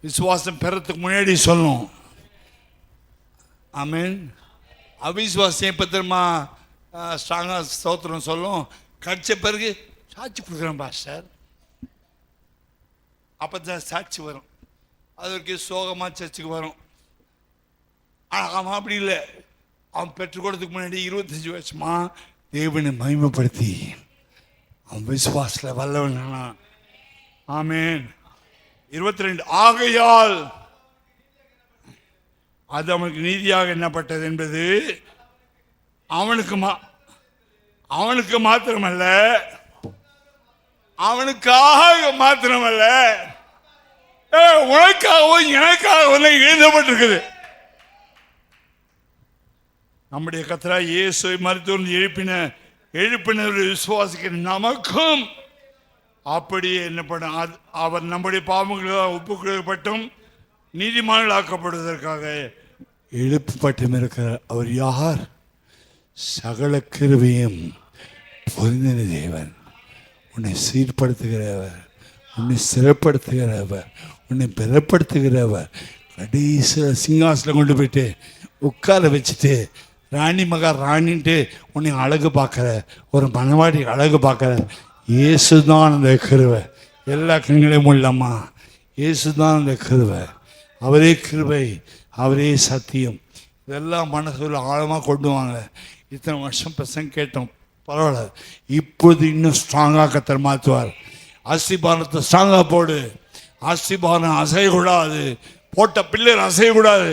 விசுவாசம் பெறத்துக்கு முன்னாடி சொல்லணும். ஆமென். அவிசுவாசம் எப்போ தெரியுமா ஸ்ட்ராங்காக ஸ்தோத்திரம் சொல்லும்? கடிச்ச பிறகு சாட்சி கொடுக்குறேன் பாஸ்டர், அப்போ தான் சாட்சி வரும். அதற்கு சோகமாக சர்ச்சுக்கு வரும். ஆனால் அவன் அப்படி இல்லை. அவன் பெற்றுக்கொடுறதுக்கு முன்னாடி 25 வருஷமா தேவனை மகிமைப்படுத்தி அவன் விசுவாசத்தில் வல்லவனானா. ஆமென். 22 ஆகையால் அது அவனுக்கு நீதியாக எண்ணப்பட்டது என்பது அவனுக்கு மாத்திரமல்ல, அவனுக்காக மாத்திரமல்ல, உனக்காகவும் எனக்காகவும் எழுதப்பட்டிருக்குது. நம்முடைய கர்த்தராகிய இயேசுவை மரித்தோர் எழுப்பினர் விசுவாசிக்கிற நமக்கும் அப்படியே என்ன பண்ண அவர் நம்முடைய பாவங்களால் ஒப்புக்கொள்ளப்பட்டும் நீதிமான்கள் ஆக்கப்படுவதற்காக எழுப்பப்பட்டும் இருக்கிறார். அவர் யார்? சகல கிருபையும் பொருந்தின தேவன், உன்னை சீர்படுத்துகிறவர், உன்னை சிறப்படுத்துகிறவர், உன்னை பலப்படுத்துகிறவர். கடைசியில் சிங்காசனம் கொண்டு போயிட்டு உட்கார வச்சுட்டு ராணி மகா ராணின்ட்டு உன்னை அழகு பார்க்குற ஒரு மனவாடி அழகு பார்க்குற இயேசு தான் அந்த கிருபை. எல்லா கண்களையும் உள்ளம்மா, இயேசு தான் அந்த கிருபை. அவரே கிருபை, அவரே சத்தியம். இதெல்லாம் மனசுல ஆழமாக கொண்டு வாங்க. இத்தனை வருஷம் பசங்க கேட்டோம், பரவாயில்ல. இப்போது இன்னும் ஸ்ட்ராங்காக கர்த்தர் மாற்றுவார். அஸ்திபாரத்தை ஸ்ட்ராங்காக போடு. அஸ்திபாரம் அசையக்கூடாது, போட்ட பில்லர் அசையக்கூடாது,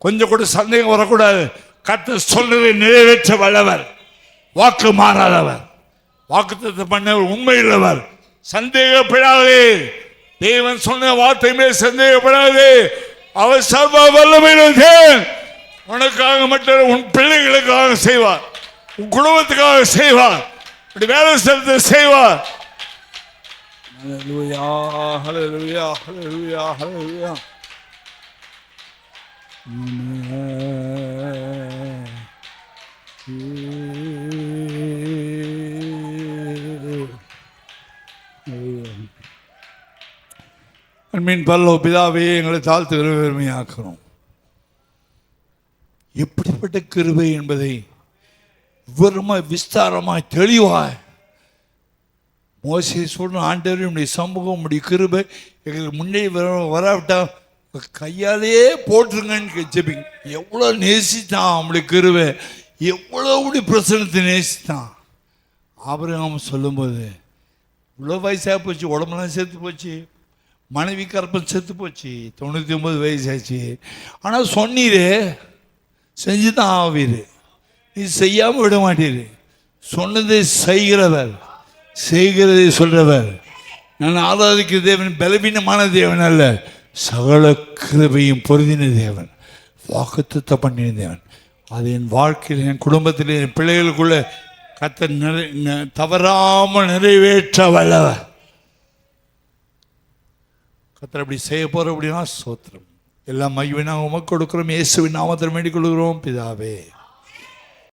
கொஞ்சம் கூட சந்தேகம் வரக்கூடாது. கர்த்தர் சொல்றதை நிறைவேற்ற வல்லவர், வாக்கு மாறாதவர், வாக்குத்தத்தை பண்ணவர், உண்மையுள்ளவர். சந்தேகப்படாதே, தேவன் சொன்ன வார்த்தை மேல் சந்தேகப்படாதே. அவர் சர்வ வல்லமையுள்ளவர். உனக்காக மட்டும் உன் பிள்ளைகளுக்காக செய்வார், உன் குடும்பத்துக்காக செய்வார். அப்படி வேலை செலுத்த செய்வார். ஹல்லேலூயா, ஹல்லேலூயா, ஹல்லேலூயா, ஹல்லேலூயா. அன்பின் பரலோக பிதாவே, எங்களை தாழ்த்துகிற பெருமையாக்கிறோம். எப்படிப்பட்ட கிருபை என்பதை விவரமாய் விஸ்தாரமாய் தெளிவாய் மோசே சொல்ற, ஆண்டவரே உம்முடைய சமூகம் உம்முடைய கிருபை எங்களுக்கு முன்னே வராவிட்டா கையாலேயே போட்டுருங்கன்னு ஜெபிங்க. எவ்வளோ நேசித்தான் அவனுடைய கிருபை, எவ்வளோ பிரசனத்தை நேசித்தான். ஆபிரகாம் சொல்லும்போது இவ்வளோ வயசாக போச்சு, உடம்பெல்லாம் செத்து போச்சு, மனைவி கற்பம் செத்து போச்சு, 99 வயசாச்சு. ஆனால் சொன்னீரே, செஞ்சு தான் ஆவீர், நீ செய்யாமல் விட மாட்டீர். சொன்னதை செய்கிறவர், செய்கிறதை சொல்றவர். நான் ஆராதிக்கிற தேவன் பலவீனமான தேவன் அல்ல, சகல கிருபையும் பொருந்தின தேவன், வாக்குத்தத்தம் பண்ணின தேவன். அது என் வாழ்க்கையில், என் குடும்பத்தில், என் பிள்ளைகளுக்குள்ள கர்த்தர் தவறாமல் நிறைவேற்ற வல்லவர். கர்த்தர் அப்படி செய்ய போற அப்படின்னா சோத்திரம். எல்லாம் மகிமை நாங்கள் உமக்கு கொடுக்கிறோம். இயேசுவின் நாமத்தில் வேண்டிக் கொள்கிறோம் பிதாவே.